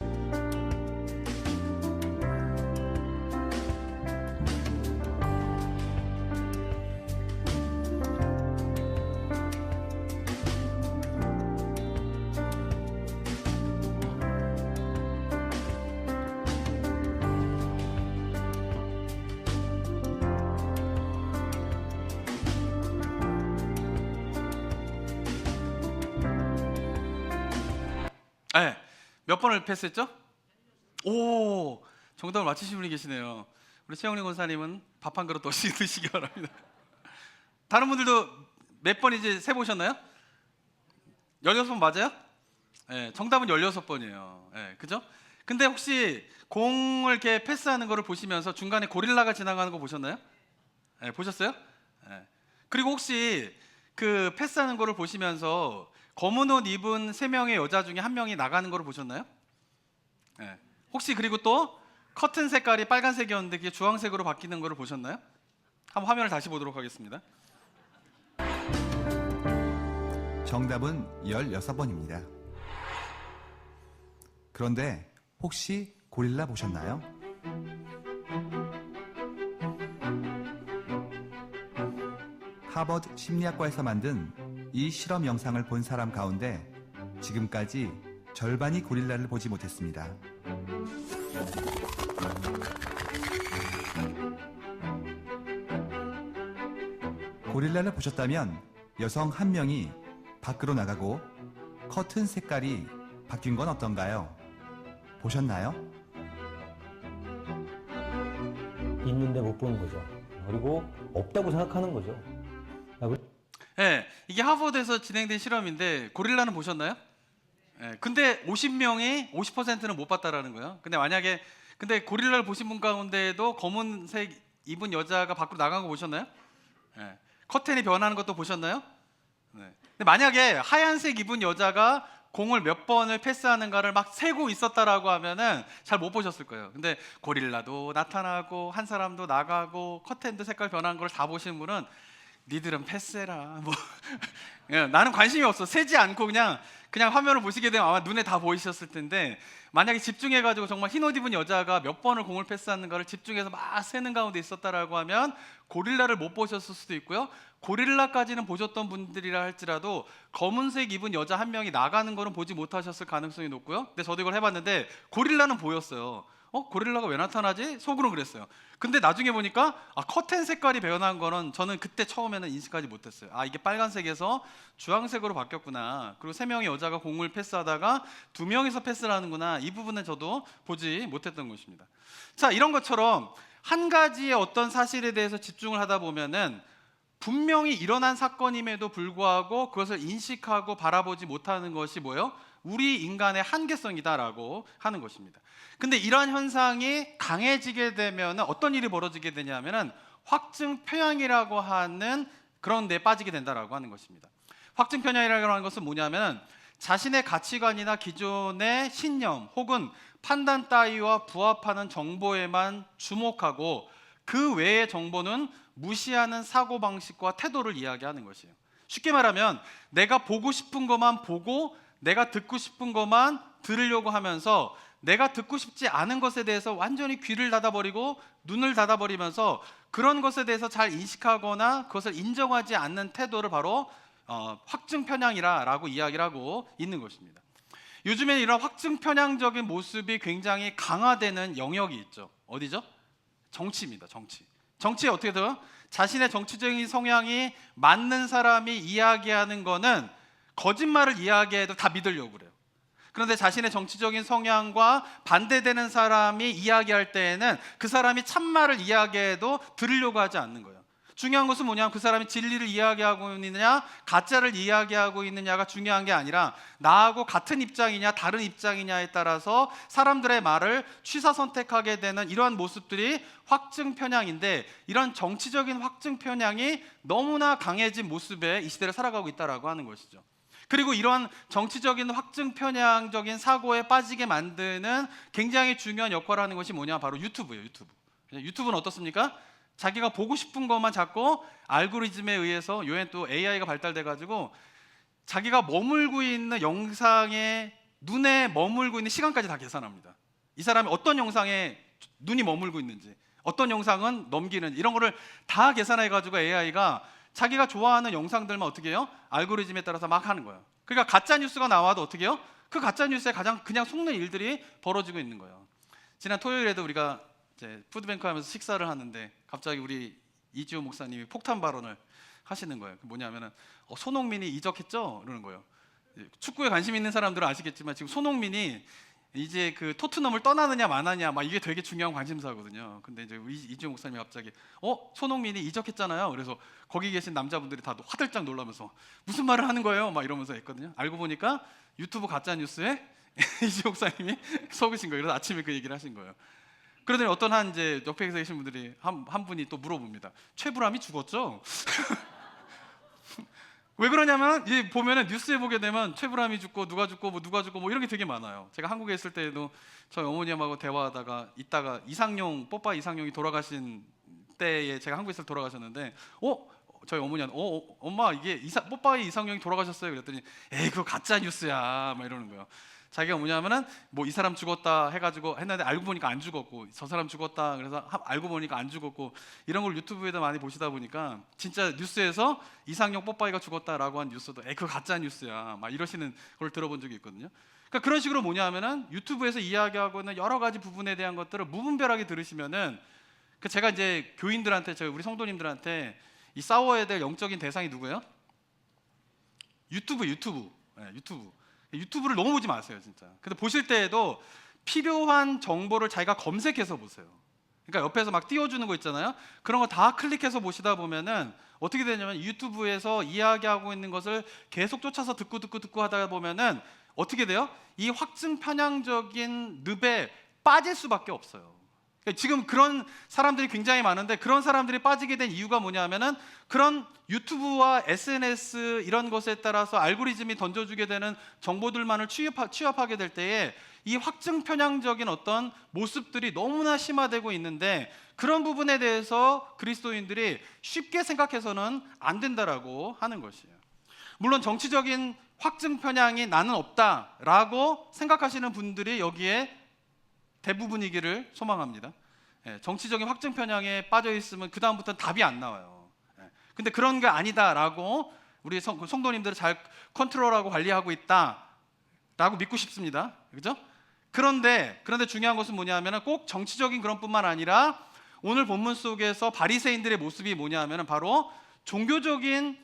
네, 몇 번을 패스했죠? 오, 정답을 맞히신 분이 계시네요. 우리 최영리 권사님은 밥 한 그릇 더 드시기 바랍니다. 다른 분들도 몇 번인지 세보셨나요? 16번 맞아요? 네, 정답은 16번이에요. 네, 그죠? 근데 혹시 공을 이렇게 패스하는 거를 보시면서 중간에 고릴라가 지나가는 거 보셨나요? 네, 보셨어요? 네. 그리고 혹시 그 패스하는 거를 보시면서 검은 옷 입은 3명의 여자 중에 1명이 나가는 걸 보셨나요? 네. 혹시 그리고 또 커튼 색깔이 빨간색이었는데 그게 주황색으로 바뀌는 걸 보셨나요? 한번 화면을 다시 보도록 하겠습니다. 정답은 16번입니다. 그런데 혹시 고릴라 보셨나요? 하버드 심리학과에서 만든 이 실험 영상을 본 사람 가운데 지금까지 절반이 고릴라를 보지 못했습니다. 고릴라를 보셨다면 여성 1명이 밖으로 나가고 커튼 색깔이 바뀐 건 어떤가요? 보셨나요? 있는데 못 보는 거죠. 그리고 없다고 생각하는 거죠. 네, 이게 하버드에서 진행된 실험인데 고릴라는 보셨나요? 네, 근데 50명이 50%는 못 봤다라는 거예요. 근데 고릴라를 보신 분 가운데에도 검은색 입은 여자가 밖으로 나간 거 보셨나요? 네, 커튼이 변하는 것도 보셨나요? 네. 근데 만약에 하얀색 입은 여자가 공을 몇 번을 패스하는가를 막 세고 있었다라고 하면은 잘 못 보셨을 거예요. 근데 고릴라도 나타나고 한 사람도 나가고 커튼도 색깔 변한 걸 다 보신 분은 니들은 패스해라. 뭐 예, 나는 관심이 없어. 세지 않고 그냥 화면을 보시게 되면 아마 눈에 다 보이셨을 텐데 만약에 집중해가지고 정말 흰 옷 입은 여자가 몇 번을 공을 패스하는가를 집중해서 막 세는 가운데 있었다라고 하면 고릴라를 못 보셨을 수도 있고요. 고릴라까지는 보셨던 분들이라 할지라도 검은색 입은 여자 한 명이 나가는 거는 보지 못하셨을 가능성이 높고요. 근데 저도 이걸 해봤는데 고릴라는 보였어요. 고릴라가 왜 나타나지? 속으로 그랬어요. 근데 나중에 보니까 커튼 색깔이 변한 거는 저는 그때 처음에는 인식하지 못했어요. 이게 빨간색에서 주황색으로 바뀌었구나. 그리고 3명의 여자가 공을 패스하다가 2명이서 패스를 하는구나. 이 부분은 저도 보지 못했던 것입니다. 자, 이런 것처럼 한 가지의 어떤 사실에 대해서 집중을 하다 보면은 분명히 일어난 사건임에도 불구하고 그것을 인식하고 바라보지 못하는 것이 뭐예요? 우리 인간의 한계성이다라고 하는 것입니다. 근데 이러한 현상이 강해지게 되면 어떤 일이 벌어지게 되냐면은 확증 편향이라고 하는 그런 데 빠지게 된다라고 하는 것입니다. 확증 편향이라고 하는 것은 뭐냐면 자신의 가치관이나 기존의 신념 혹은 판단 따위와 부합하는 정보에만 주목하고 그 외의 정보는 무시하는 사고방식과 태도를 이야기하는 것이에요. 쉽게 말하면 내가 보고 싶은 것만 보고 내가 듣고 싶은 것만 들으려고 하면서 내가 듣고 싶지 않은 것에 대해서 완전히 귀를 닫아버리고 눈을 닫아버리면서 그런 것에 대해서 잘 인식하거나 그것을 인정하지 않는 태도를 바로 확증 편향이라고 이야기를 하고 있는 것입니다. 요즘에 이런 확증 편향적인 모습이 굉장히 강화되는 영역이 있죠. 어디죠? 정치입니다. 정치에 어떻게 돼요? 자신의 정치적인 성향이 맞는 사람이 이야기하는 거는 거짓말을 이야기해도 다 믿으려고 그래요. 그런데 자신의 정치적인 성향과 반대되는 사람이 이야기할 때에는 그 사람이 참말을 이야기해도 들으려고 하지 않는 거예요. 중요한 것은 뭐냐면 그 사람이 진리를 이야기하고 있느냐 가짜를 이야기하고 있느냐가 중요한 게 아니라 나하고 같은 입장이냐 다른 입장이냐에 따라서 사람들의 말을 취사 선택하게 되는 이러한 모습들이 확증 편향인데 이런 정치적인 확증 편향이 너무나 강해진 모습에 이 시대를 살아가고 있다라고 하는 것이죠. 그리고 이러한 정치적인 확증 편향적인 사고에 빠지게 만드는 굉장히 중요한 역할을 하는 것이 뭐냐 바로 유튜브예요. 유튜브는 어떻습니까? 자기가 보고 싶은 것만 자꾸 알고리즘에 의해서 요즘 또 AI가 발달돼 가지고 자기가 머물고 있는 영상에 눈에 머물고 있는 시간까지 다 계산합니다. 이 사람이 어떤 영상에 눈이 머물고 있는지 어떤 영상은 넘기는지 이런 거를 다 계산해 가지고 AI가 자기가 좋아하는 영상들만 어떻게 해요? 알고리즘에 따라서 막 하는 거예요. 그러니까 가짜 뉴스가 나와도 어떻게 해요? 그 가짜 뉴스에 가장 그냥 속는 일들이 벌어지고 있는 거예요. 지난 토요일에도 우리가 이제 푸드뱅크 하면서 식사를 하는데 갑자기 우리 이지호 목사님이 폭탄 발언을 하시는 거예요. 뭐냐면은 손흥민이 이적했죠? 이러는 거예요. 축구에 관심 있는 사람들은 아시겠지만 지금 손흥민이 이제 그 토트넘을 떠나느냐 마느냐 막 이게 되게 중요한 관심사거든요. 근데 이제 우리 이지호 목사님이 갑자기 손흥민이 이적했잖아요. 그래서 거기 계신 남자분들이 다 화들짝 놀라면서 무슨 말을 하는 거예요? 막 이러면서 했거든요. 알고 보니까 유튜브 가짜 뉴스에 이지호 목사님이 속으신 거예요. 그래서 아침에 그 얘기를 하신 거예요. 그러더니 어떤 한 이제 옆에 계신 분들이 한 분이 또 물어봅니다. 최불암이 죽었죠? 왜 그러냐면 이 보면은 뉴스에 보게 되면 최불암이 죽고 누가 죽고 뭐 이런 게 되게 많아요. 제가 한국에 있을 때에도 저희 어머님하고 대화하다가 있다가 뽀빠 이상용이 돌아가신 때에 제가 한국에서 돌아가셨는데 저희 어머니한테 엄마 이게 뽀빠이 이상용이 돌아가셨어요. 그랬더니 에이 그거 가짜 뉴스야 막 이러는 거예요. 자기가 뭐냐면은 뭐 이 사람 죽었다 해가지고 했는데 알고 보니까 안 죽었고 저 사람 죽었다 그래서 알고 보니까 안 죽었고 이런 걸 유튜브에도 많이 보시다 보니까 진짜 뉴스에서 이상용 뽀빠이가 죽었다라고 한 뉴스도 그거 가짜 뉴스야 막 이러시는 걸 들어본 적이 있거든요. 그러니까 그런 식으로 뭐냐면은 유튜브에서 이야기하고 있는 여러 가지 부분에 대한 것들을 무분별하게 들으시면은 제가 이제 교인들한테 우리 성도님들한테 이 싸워야 될 영적인 대상이 누구예요? 유튜브. 유튜브를 너무 보지 마세요, 진짜. 근데 보실 때에도 필요한 정보를 자기가 검색해서 보세요. 그러니까 옆에서 막 띄워주는 거 있잖아요. 그런 거 다 클릭해서 보시다 보면은 어떻게 되냐면 유튜브에서 이야기하고 있는 것을 계속 쫓아서 듣고 하다 보면은 어떻게 돼요? 이 확증 편향적인 늪에 빠질 수밖에 없어요. 그러니까 지금 그런 사람들이 굉장히 많은데, 그런 사람들이 빠지게 된 이유가 뭐냐면은 그런 유튜브와 SNS 이런 것에 따라서 알고리즘이 던져주게 되는 정보들만을 취합하게 될 때에 이 확증 편향적인 어떤 모습들이 너무나 심화되고 있는데, 그런 부분에 대해서 그리스도인들이 쉽게 생각해서는 안 된다라고 하는 것이에요. 물론 정치적인 확증 편향이 나는 없다라고 생각하시는 분들이 여기에 대부분이기를 소망합니다. 정치적인 확증 편향에 빠져 있으면 그 다음부터는 답이 안 나와요. 근데 그런 게 아니다라고 우리 성도님들을 잘 컨트롤하고 관리하고 있다라고 믿고 싶습니다. 그죠? 그런데 중요한 것은 뭐냐면은 꼭 정치적인 그런 뿐만 아니라 오늘 본문 속에서 바리새인들의 모습이 뭐냐면은 바로 종교적인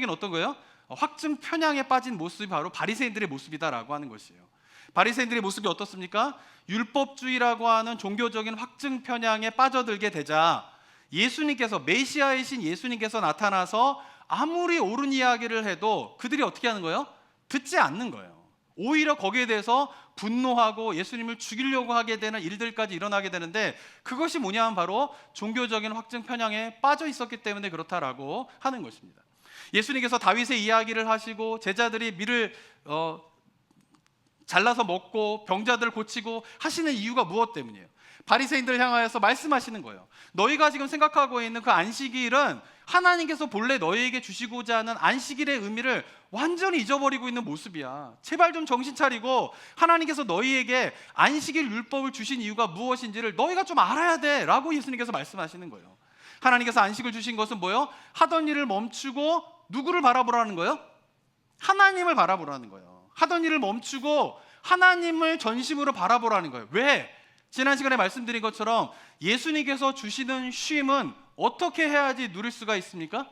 어떤 거예요? 확증 편향에 빠진 모습이 바로 바리새인들의 모습이다라고 하는 것이에요. 바리새인들의 모습이 어떻습니까? 율법주의라고 하는 종교적인 확증 편향에 빠져들게 되자 예수님께서, 메시아이신 예수님께서 나타나서 아무리 옳은 이야기를 해도 그들이 어떻게 하는 거예요? 듣지 않는 거예요. 오히려 거기에 대해서 분노하고 예수님을 죽이려고 하게 되는 일들까지 일어나게 되는데, 그것이 뭐냐면 바로 종교적인 확증 편향에 빠져 있었기 때문에 그렇다라고 하는 것입니다. 예수님께서 다윗의 이야기를 하시고 제자들이 밀을 잘라서 먹고 병자들을 고치고 하시는 이유가 무엇 때문이에요? 바리새인들을 향하여서 말씀하시는 거예요. 너희가 지금 생각하고 있는 그 안식일은 하나님께서 본래 너희에게 주시고자 하는 안식일의 의미를 완전히 잊어버리고 있는 모습이야. 제발 좀 정신 차리고 하나님께서 너희에게 안식일 율법을 주신 이유가 무엇인지를 너희가 좀 알아야 돼 라고 예수님께서 말씀하시는 거예요. 하나님께서 안식을 주신 것은 뭐예요? 하던 일을 멈추고 누구를 바라보라는 거예요? 하나님을 바라보라는 거예요. 하던 일을 멈추고 하나님을 전심으로 바라보라는 거예요. 왜? 지난 시간에 말씀드린 것처럼 예수님께서 주시는 쉼은 어떻게 해야지 누릴 수가 있습니까?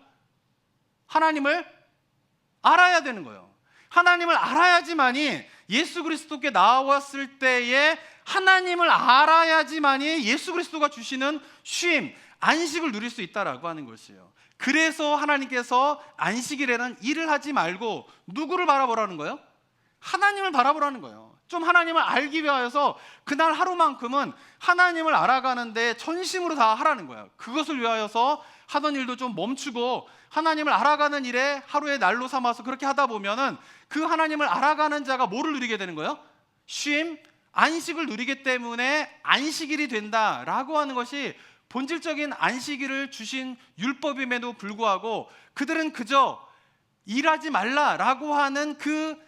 하나님을 알아야 되는 거예요. 하나님을 알아야지만이, 예수 그리스도께 나왔을 때에 하나님을 알아야지만이 예수 그리스도가 주시는 쉼, 안식을 누릴 수 있다라고 하는 것이에요. 그래서 하나님께서 안식일에는 일을 하지 말고 누구를 바라보라는 거예요? 하나님을 바라보라는 거예요. 좀 하나님을 알기 위하여서 그날 하루만큼은 하나님을 알아가는데 전심으로 다 하라는 거예요. 그것을 위하여서 하던 일도 좀 멈추고 하나님을 알아가는 일에 하루의 날로 삼아서 그렇게 하다 보면은 그 하나님을 알아가는 자가 뭐를 누리게 되는 거예요? 쉼, 안식을 누리기 때문에 안식일이 된다라고 하는 것이 본질적인 안식일을 주신 율법임에도 불구하고 그들은 그저 일하지 말라라고 하는 그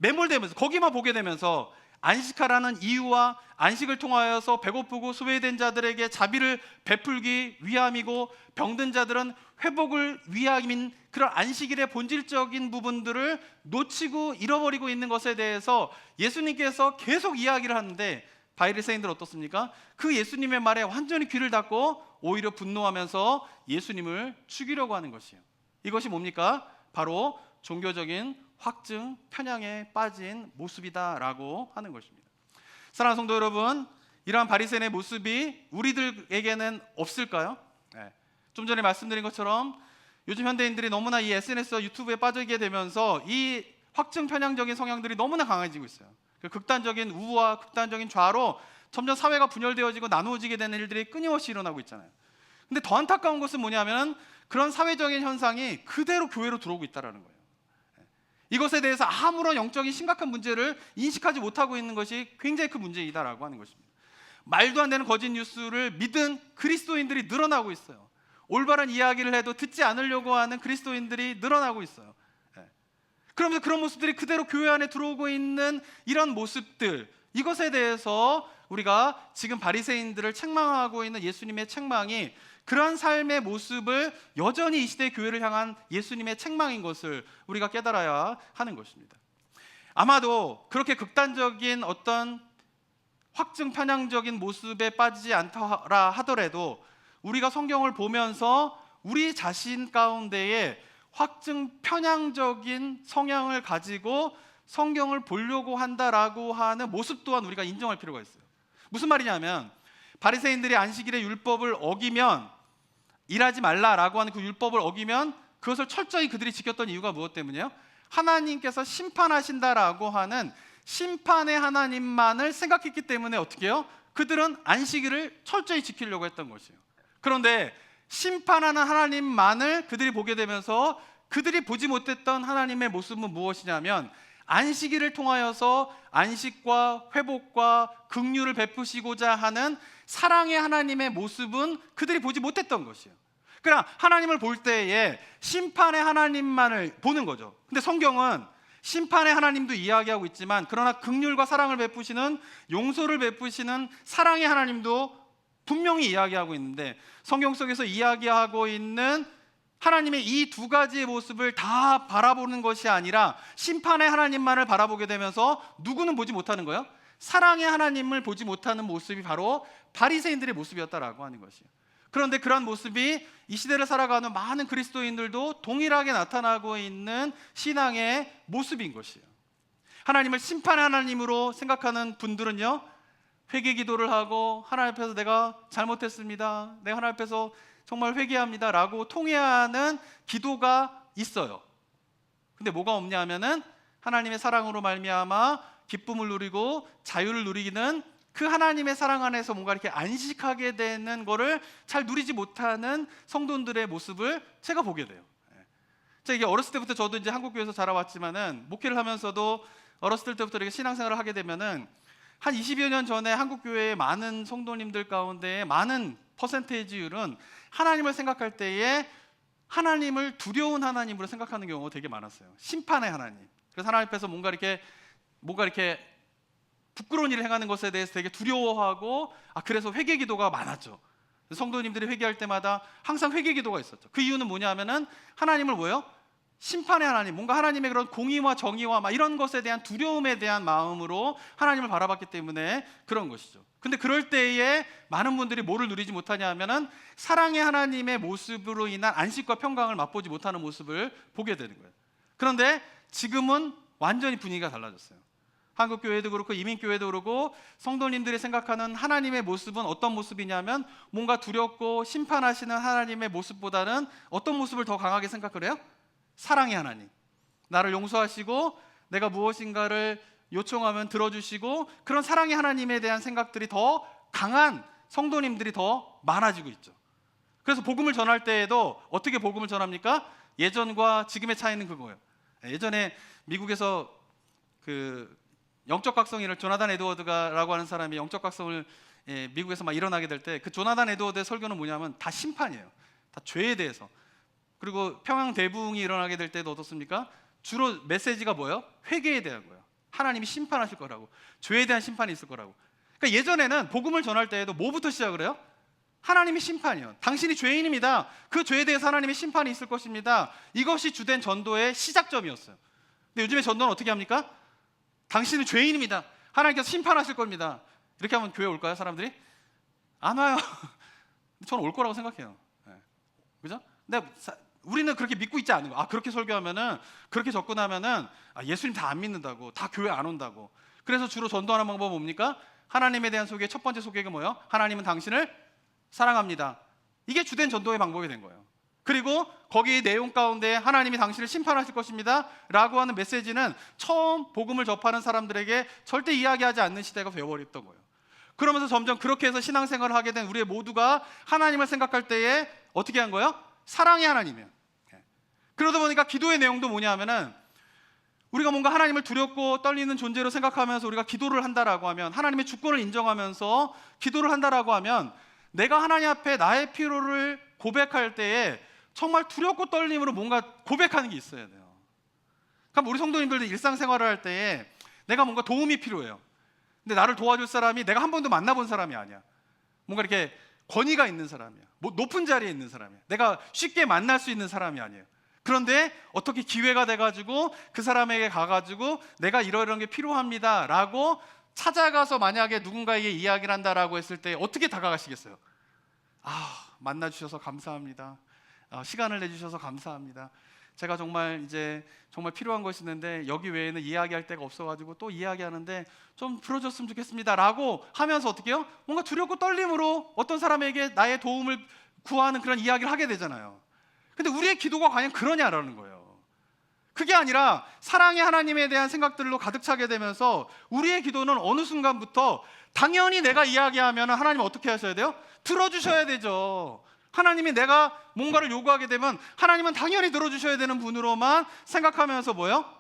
매몰되면서 거기만 보게 되면서 안식하라는 이유와 안식을 통하여서 배고프고 소외된 자들에게 자비를 베풀기 위함이고 병든 자들은 회복을 위함인 그런 안식일의 본질적인 부분들을 놓치고 잃어버리고 있는 것에 대해서 예수님께서 계속 이야기를 하는데, 바리새인들 어떻습니까? 그 예수님의 말에 완전히 귀를 닫고 오히려 분노하면서 예수님을 죽이려고 하는 것이에요. 이것이 뭡니까? 바로 종교적인 확증 편향에 빠진 모습이다라고 하는 것입니다. 사랑하는 성도 여러분, 이러한 바리새인의 모습이 우리들에게는 없을까요? 좀 전에 말씀드린 것처럼 요즘 현대인들이 너무나 이 SNS와 유튜브에 빠지게 되면서 이 확증 편향적인 성향들이 너무나 강해지고 있어요. 극단적인 우와 극단적인 좌로 점점 사회가 분열되어지고 나누어지게 되는 일들이 끊임없이 일어나고 있잖아요. 근데 더 안타까운 것은 뭐냐면 그런 사회적인 현상이 그대로 교회로 들어오고 있다는 거예요. 이것에 대해서 아무런 영적인 심각한 문제를 인식하지 못하고 있는 것이 굉장히 큰 문제이다라고 하는 것입니다. 말도 안 되는 거짓 뉴스를 믿은 그리스도인들이 늘어나고 있어요. 올바른 이야기를 해도 듣지 않으려고 하는 그리스도인들이 늘어나고 있어요. 그러면서 그런 모습들이 그대로 교회 안에 들어오고 있는 이런 모습들, 이것에 대해서 우리가 지금 바리새인들을 책망하고 있는 예수님의 책망이 그러한 삶의 모습을 여전히 이 시대의 교회를 향한 예수님의 책망인 것을 우리가 깨달아야 하는 것입니다. 아마도 그렇게 극단적인 어떤 확증 편향적인 모습에 빠지지 않더라 하더라도 우리가 성경을 보면서 우리 자신 가운데에 확증 편향적인 성향을 가지고 성경을 보려고 한다라고 하는 모습 또한 우리가 인정할 필요가 있어요. 무슨 말이냐면 바리새인들이 안식일의 율법을 어기면 일하지 말라라고 하는 그 율법을 어기면 그것을 철저히 그들이 지켰던 이유가 무엇 때문이에요? 하나님께서 심판하신다라고 하는 심판의 하나님만을 생각했기 때문에 어떻게 해요? 그들은 안식일을 철저히 지키려고 했던 것이에요. 그런데 심판하는 하나님만을 그들이 보게 되면서 그들이 보지 못했던 하나님의 모습은 무엇이냐면 안식일을 통하여서 안식과 회복과 긍휼을 베푸시고자 하는 사랑의 하나님의 모습은 그들이 보지 못했던 것이에요. 그러나 하나님을 볼 때에 심판의 하나님만을 보는 거죠. 근데 성경은 심판의 하나님도 이야기하고 있지만 그러나 긍휼과 사랑을 베푸시는, 용서를 베푸시는 사랑의 하나님도 분명히 이야기하고 있는데, 성경 속에서 이야기하고 있는 하나님의 이 두 가지의 모습을 다 바라보는 것이 아니라 심판의 하나님만을 바라보게 되면서 누구는 보지 못하는 거예요? 사랑의 하나님을 보지 못하는 모습이 바로 바리새인들의 모습이었다라고 하는 것이에요. 그런데 그러한 모습이 이 시대를 살아가는 많은 그리스도인들도 동일하게 나타나고 있는 신앙의 모습인 것이에요. 하나님을 심판의 하나님으로 생각하는 분들은요, 회개 기도를 하고 하나님 앞에서 내가 잘못했습니다, 내가 하나님 앞에서 정말 회개합니다 라고 통회하는 기도가 있어요. 근데 뭐가 없냐 하면은 하나님의 사랑으로 말미암아 기쁨을 누리고 자유를 누리기는 그 하나님의 사랑 안에서 뭔가 이렇게 안식하게 되는 거를 잘 누리지 못하는 성도들의 모습을 제가 보게 돼요. 제가 이게 어렸을 때부터 저도 이제 한국교회에서 자라왔지만은 목회를 하면서도 어렸을 때부터 이렇게 신앙생활을 하게 되면은 한 20여 년 전에 한국교회의 많은 성도님들 가운데 많은 퍼센테이지율은 하나님을 생각할 때에 하나님을 두려운 하나님으로 생각하는 경우가 되게 많았어요. 심판의 하나님. 그래서 하나님 앞에서 뭔가 이렇게 부끄러운 일을 행하는 것에 대해서 되게 두려워하고, 그래서 회개 기도가 많았죠. 성도님들이 회개할 때마다 항상 회개 기도가 있었죠. 그 이유는 뭐냐면은 하나님을 뭐예요? 심판의 하나님, 뭔가 하나님의 그런 공의와 정의와 막 이런 것에 대한 두려움에 대한 마음으로 하나님을 바라봤기 때문에 그런 것이죠. 근데 그럴 때에 많은 분들이 뭐를 누리지 못하냐 하면은 사랑의 하나님의 모습으로 인한 안식과 평강을 맛보지 못하는 모습을 보게 되는 거예요. 그런데 지금은 완전히 분위기가 달라졌어요. 한국교회도 그렇고 이민교회도 그렇고 성도님들이 생각하는 하나님의 모습은 어떤 모습이냐면 뭔가 두렵고 심판하시는 하나님의 모습보다는 어떤 모습을 더 강하게 생각을 해요? 사랑의 하나님, 나를 용서하시고 내가 무엇인가를 요청하면 들어주시고, 그런 사랑의 하나님에 대한 생각들이 더 강한 성도님들이 더 많아지고 있죠. 그래서 복음을 전할 때에도 어떻게 복음을 전합니까? 예전과 지금의 차이는 그거예요. 예전에 미국에서 그 영적 각성이를 조나단 에드워드가라고 하는 사람이 영적 각성을 미국에서 막 일어나게 될 때 그 조나단 에드워드의 설교는 뭐냐면 다 심판이에요. 다 죄에 대해서. 그리고 평양 대붕이 일어나게 될 때도 어떻습니까? 주로 메시지가 뭐예요? 회개에 대한 거예요. 하나님이 심판하실 거라고, 죄에 대한 심판이 있을 거라고. 그러니까 예전에는 복음을 전할 때에도 뭐부터 시작을 해요? 하나님이 심판이요, 당신이 죄인입니다, 그 죄에 대해서 하나님의 심판이 있을 것입니다. 이것이 주된 전도의 시작점이었어요. 근데 요즘에 전도는 어떻게 합니까? 당신은 죄인입니다, 하나님께서 심판하실 겁니다. 이렇게 하면 교회 올까요? 사람들이? 안 와요. 저는 올 거라고 생각해요. 그죠? 근데 우리는 그렇게 믿고 있지 않은 거예요. 그렇게 설교하면은, 그렇게 접근하면은 예수님 다 안 믿는다고, 다 교회 안 온다고. 그래서 주로 전도하는 방법은 뭡니까? 하나님에 대한 소개, 첫 번째 소개가 뭐예요? 하나님은 당신을 사랑합니다. 이게 주된 전도의 방법이 된 거예요. 그리고 거기 내용 가운데 하나님이 당신을 심판하실 것입니다 라고 하는 메시지는 처음 복음을 접하는 사람들에게 절대 이야기하지 않는 시대가 되어버렸던 거예요. 그러면서 점점 그렇게 해서 신앙생활을 하게 된 우리 모두가 하나님을 생각할 때에 어떻게 한 거예요? 사랑의 하나님이에요. 그러다 보니까 기도의 내용도 뭐냐 하면은, 우리가 뭔가 하나님을 두렵고 떨리는 존재로 생각하면서 우리가 기도를 한다라고 하면, 하나님의 주권을 인정하면서 기도를 한다라고 하면, 내가 하나님 앞에 나의 필요를 고백할 때에 정말 두렵고 떨림으로 뭔가 고백하는 게 있어야 돼요. 그럼 우리 성도님들도 일상생활을 할 때에 내가 뭔가 도움이 필요해요. 근데 나를 도와줄 사람이 내가 한 번도 만나본 사람이 아니야. 뭔가 이렇게 권위가 있는 사람이야. 높은 자리에 있는 사람이야. 내가 쉽게 만날 수 있는 사람이 아니에요. 그런데 어떻게 기회가 돼가지고 그 사람에게 가가지고 내가 이런 게 필요합니다 라고 찾아가서 만약에 누군가에게 이야기를 한다라고 했을 때 어떻게 다가가시겠어요? 만나주셔서 감사합니다. 시간을 내주셔서 감사합니다. 제가 정말 이제 정말 필요한 것이 있는데 여기 외에는 이야기할 데가 없어가지고 또 이야기하는데 좀 들어줬으면 좋겠습니다라고 하면서 어떻게 해요? 뭔가 두렵고 떨림으로 어떤 사람에게 나의 도움을 구하는 그런 이야기를 하게 되잖아요. 근데 우리의 기도가 과연 그러냐라는 거예요. 그게 아니라 사랑의 하나님에 대한 생각들로 가득 차게 되면서 우리의 기도는 어느 순간부터 당연히 내가 이야기하면 하나님 어떻게 하셔야 돼요? 들어주셔야 되죠. 하나님이 내가 뭔가를 요구하게 되면 하나님은 당연히 들어주셔야 되는 분으로만 생각하면서 뭐예요?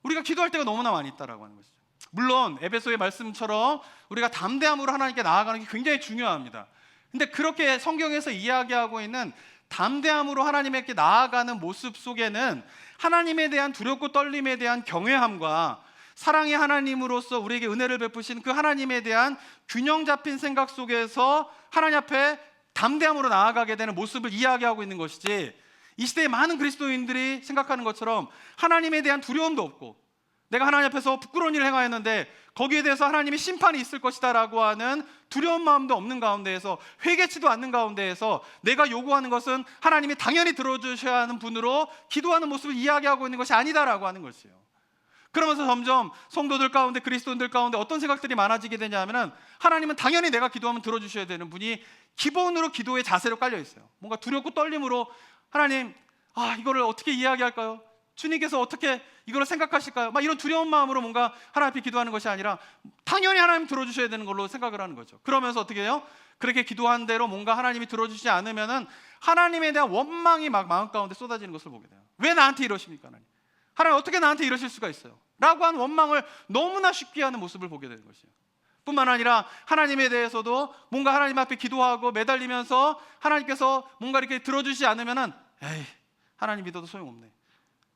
우리가 기도할 때가 너무나 많이 있다라고 하는 것이죠. 물론 에베소의 말씀처럼 우리가 담대함으로 하나님께 나아가는 게 굉장히 중요합니다. 근데 그렇게 성경에서 이야기하고 있는 담대함으로 하나님께 나아가는 모습 속에는 하나님에 대한 두렵고 떨림에 대한 경외함과 사랑의 하나님으로서 우리에게 은혜를 베푸신 그 하나님에 대한 균형 잡힌 생각 속에서 하나님 앞에 담대함으로 나아가게 되는 모습을 이야기하고 있는 것이지, 이 시대의 많은 그리스도인들이 생각하는 것처럼 하나님에 대한 두려움도 없고 내가 하나님 앞에서 부끄러운 일을 행하였는데 거기에 대해서 하나님의 심판이 있을 것이다 라고 하는 두려운 마음도 없는 가운데에서, 회개치도 않는 가운데에서 내가 요구하는 것은 하나님이 당연히 들어주셔야 하는 분으로 기도하는 모습을 이야기하고 있는 것이 아니다라고 하는 것이에요. 그러면서 점점 성도들 가운데, 그리스도인들 가운데 어떤 생각들이 많아지게 되냐 하면은 하나님은 당연히 내가 기도하면 들어주셔야 되는 분이 기본으로 기도의 자세로 깔려 있어요. 뭔가 두렵고 떨림으로 하나님, 이거를 어떻게 이야기할까요? 주님께서 어떻게 이걸 생각하실까요? 막 이런 두려운 마음으로 뭔가 하나님 앞에 기도하는 것이 아니라 당연히 하나님 들어주셔야 되는 걸로 생각을 하는 거죠. 그러면서 어떻게 해요? 그렇게 기도한 대로 뭔가 하나님이 들어주시지 않으면은 하나님에 대한 원망이 막 마음 가운데 쏟아지는 것을 보게 돼요. 왜 나한테 이러십니까? 하나님 어떻게 나한테 이러실 수가 있어요? 라고 하는 원망을 너무나 쉽게 하는 모습을 보게 되는 것이에요. 뿐만 아니라 하나님에 대해서도 뭔가 하나님 앞에 기도하고 매달리면서 하나님께서 뭔가 이렇게 들어주시지 않으면은 에이, 하나님 믿어도 소용없네,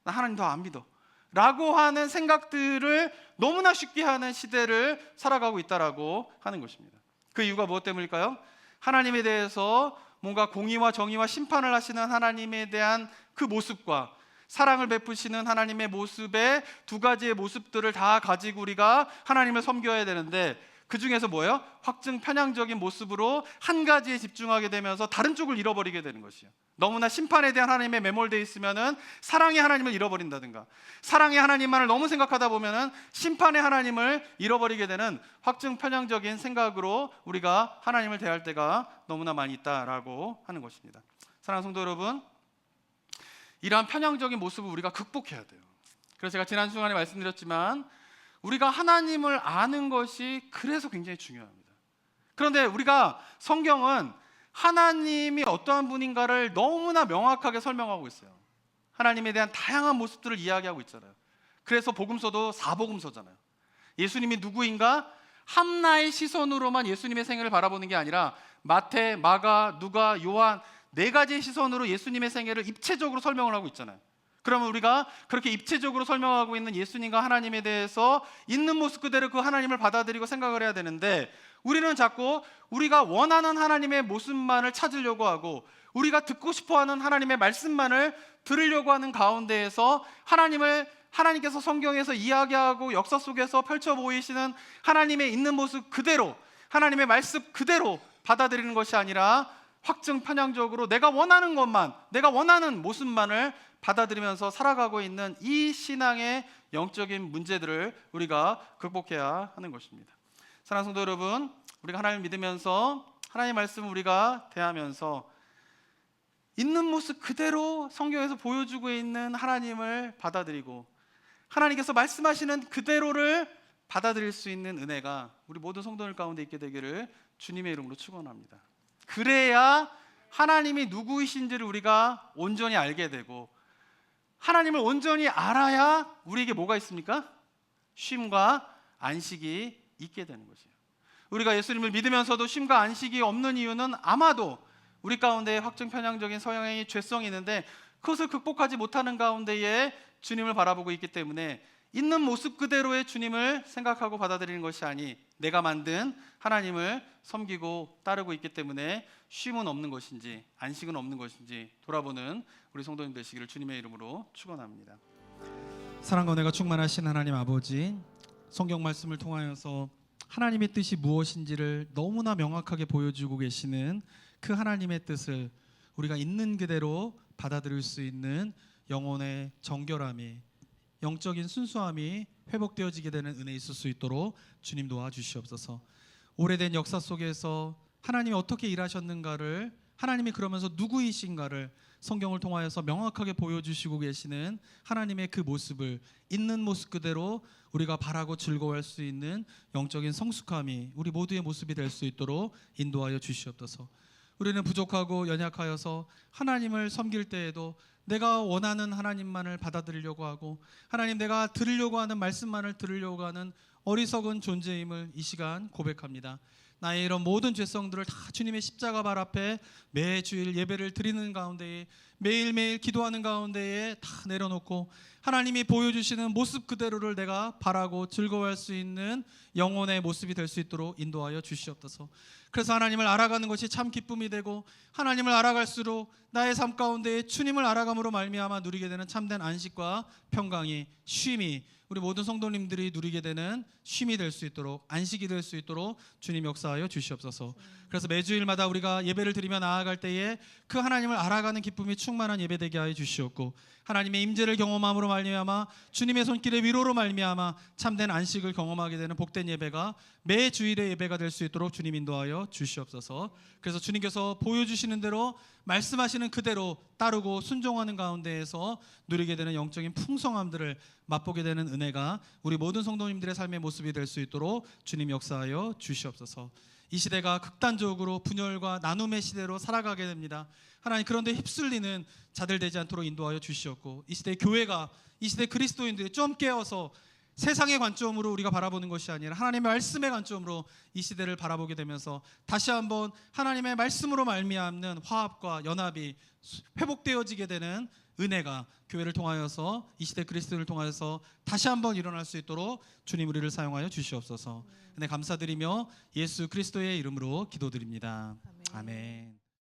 나 하나님 더 안 믿어 라고 하는 생각들을 너무나 쉽게 하는 시대를 살아가고 있다라고 하는 것입니다. 그 이유가 무엇 때문일까요? 하나님에 대해서 뭔가 공의와 정의와 심판을 하시는 하나님에 대한 그 모습과 사랑을 베푸시는 하나님의 모습의 두 가지의 모습들을 다 가지고 우리가 하나님을 섬겨야 되는데, 그 중에서 뭐예요? 확증 편향적인 모습으로 한 가지에 집중하게 되면서 다른 쪽을 잃어버리게 되는 것이에요. 너무나 심판에 대한 하나님에 매몰되어 있으면은 사랑의 하나님을 잃어버린다든가, 사랑의 하나님만을 너무 생각하다 보면은 심판의 하나님을 잃어버리게 되는 확증 편향적인 생각으로 우리가 하나님을 대할 때가 너무나 많이 있다라고 하는 것입니다. 사랑하는 성도 여러분, 이러한 편향적인 모습을 우리가 극복해야 돼요. 그래서 제가 지난 시간에 말씀드렸지만 우리가 하나님을 아는 것이 그래서 굉장히 중요합니다. 그런데 우리가 성경은 하나님이 어떠한 분인가를 너무나 명확하게 설명하고 있어요. 하나님에 대한 다양한 모습들을 이야기하고 있잖아요. 그래서 복음서도 사복음서잖아요. 예수님이 누구인가? 한나의 시선으로만 예수님의 생애를 바라보는 게 아니라 마태, 마가, 누가, 요한 네 가지의 시선으로 예수님의 생애를 입체적으로 설명을 하고 있잖아요. 그러면 우리가 그렇게 입체적으로 설명하고 있는 예수님과 하나님에 대해서 있는 모습 그대로 그 하나님을 받아들이고 생각을 해야 되는데, 우리는 자꾸 우리가 원하는 하나님의 모습만을 찾으려고 하고 우리가 듣고 싶어하는 하나님의 말씀만을 들으려고 하는 가운데에서 하나님께서 성경에서 이야기하고 역사 속에서 펼쳐 보이시는 하나님의 있는 모습 그대로, 하나님의 말씀 그대로 받아들이는 것이 아니라 확증 편향적으로 내가 원하는 것만, 내가 원하는 모습만을 받아들이면서 살아가고 있는 이 신앙의 영적인 문제들을 우리가 극복해야 하는 것입니다. 사랑하는 성도 여러분, 우리가 하나님을 믿으면서 하나님의 말씀을 우리가 대하면서 있는 모습 그대로 성경에서 보여주고 있는 하나님을 받아들이고 하나님께서 말씀하시는 그대로를 받아들일 수 있는 은혜가 우리 모든 성도들 가운데 있게 되기를 주님의 이름으로 축원합니다. 그래야 하나님이 누구이신지를 우리가 온전히 알게 되고, 하나님을 온전히 알아야 우리에게 뭐가 있습니까? 쉼과 안식이 있게 되는 것이에요. 우리가 예수님을 믿으면서도 쉼과 안식이 없는 이유는 아마도 우리 가운데 확증 편향적인 서양의 죄성이 있는데 그것을 극복하지 못하는 가운데에 주님을 바라보고 있기 때문에 있는 모습 그대로의 주님을 생각하고 받아들이는 것이 아니 내가 만든 하나님을 섬기고 따르고 있기 때문에 쉼은 없는 것인지 안식은 없는 것인지 돌아보는 우리 성도님 되시기를 주님의 이름으로 축원합니다. 사랑과 은혜가 충만하신 하나님 아버지, 성경 말씀을 통하여서 하나님의 뜻이 무엇인지를 너무나 명확하게 보여주고 계시는 그 하나님의 뜻을 우리가 있는 그대로 받아들일 수 있는 영혼의 정결함이, 영적인 순수함이 회복되어지게 되는 은혜 있을 수 있도록 주님 도와주시옵소서. 오래된 역사 속에서 하나님이 어떻게 일하셨는가를, 하나님이 그러면서 누구이신가를 성경을 통하여서 명확하게 보여주시고 계시는 하나님의 그 모습을 있는 모습 그대로 우리가 바라고 즐거워할 수 있는 영적인 성숙함이 우리 모두의 모습이 될 수 있도록 인도하여 주시옵소서. 우리는 부족하고 연약하여서 하나님을 섬길 때에도 내가 원하는 하나님만을 받아들이려고 하고, 하나님 내가 들으려고 하는 말씀만을 들으려고 하는 어리석은 존재임을 이 시간 고백합니다. 나의 이런 모든 죄성들을 다 주님의 십자가 발 앞에 매주일 예배를 드리는 가운데에, 매일매일 기도하는 가운데에 다 내려놓고 하나님이 보여주시는 모습 그대로를 내가 바라고 즐거워할 수 있는 영혼의 모습이 될 수 있도록 인도하여 주시옵소서. 그래서 하나님을 알아가는 것이 참 기쁨이 되고, 하나님을 알아갈수록 나의 삶 가운데 주님을 알아감으로 말미암아 누리게 되는 참된 안식과 평강이, 쉼이 우리 모든 성도님들이 누리게 되는 쉼이 될 수 있도록, 안식이 될 수 있도록 주님 역사하여 주시옵소서. 그래서 매주일마다 우리가 예배를 드리며 나아갈 때에 그 하나님을 알아가는 기쁨이 충만한 예배 되게 하여 주시옵고, 하나님의 임재를 경험함으로 말미암아 주님의 손길의 위로로 말미암아 참된 안식을 경험하게 되는 복된 예배가 매 주일의 예배가 될 수 있도록 주님 인도하여 주시옵소서. 그래서 주님께서 보여주시는 대로, 말씀하시는 그대로 따르고 순종하는 가운데에서 누리게 되는 영적인 풍성함들을 맛보게 되는 은혜가 우리 모든 성도님들의 삶의 모습이 될 수 있도록 주님 역사하여 주시옵소서. 이 시대가 극단적으로 분열과 나눔의 시대로 살아가게 됩니다. 하나님, 그런데 휩쓸리는 자들 되지 않도록 인도하여 주시옵고, 이 시대 교회가, 이 시대 그리스도인들이 좀 깨어서 세상의 관점으로 우리가 바라보는 것이 아니라 하나님의 말씀의 관점으로 이 시대를 바라보게 되면서 다시 한번 하나님의 말씀으로 말미암는 화합과 연합이 회복되어지게 되는 은혜가 교회를 통하여서, 이 시대 그리스도인을 통하여서 다시 한번 일어날 수 있도록 주님 우리를 사용하여 주시옵소서. 은혜 감사드리며 예수 그리스도의 이름으로 기도드립니다. 아멘.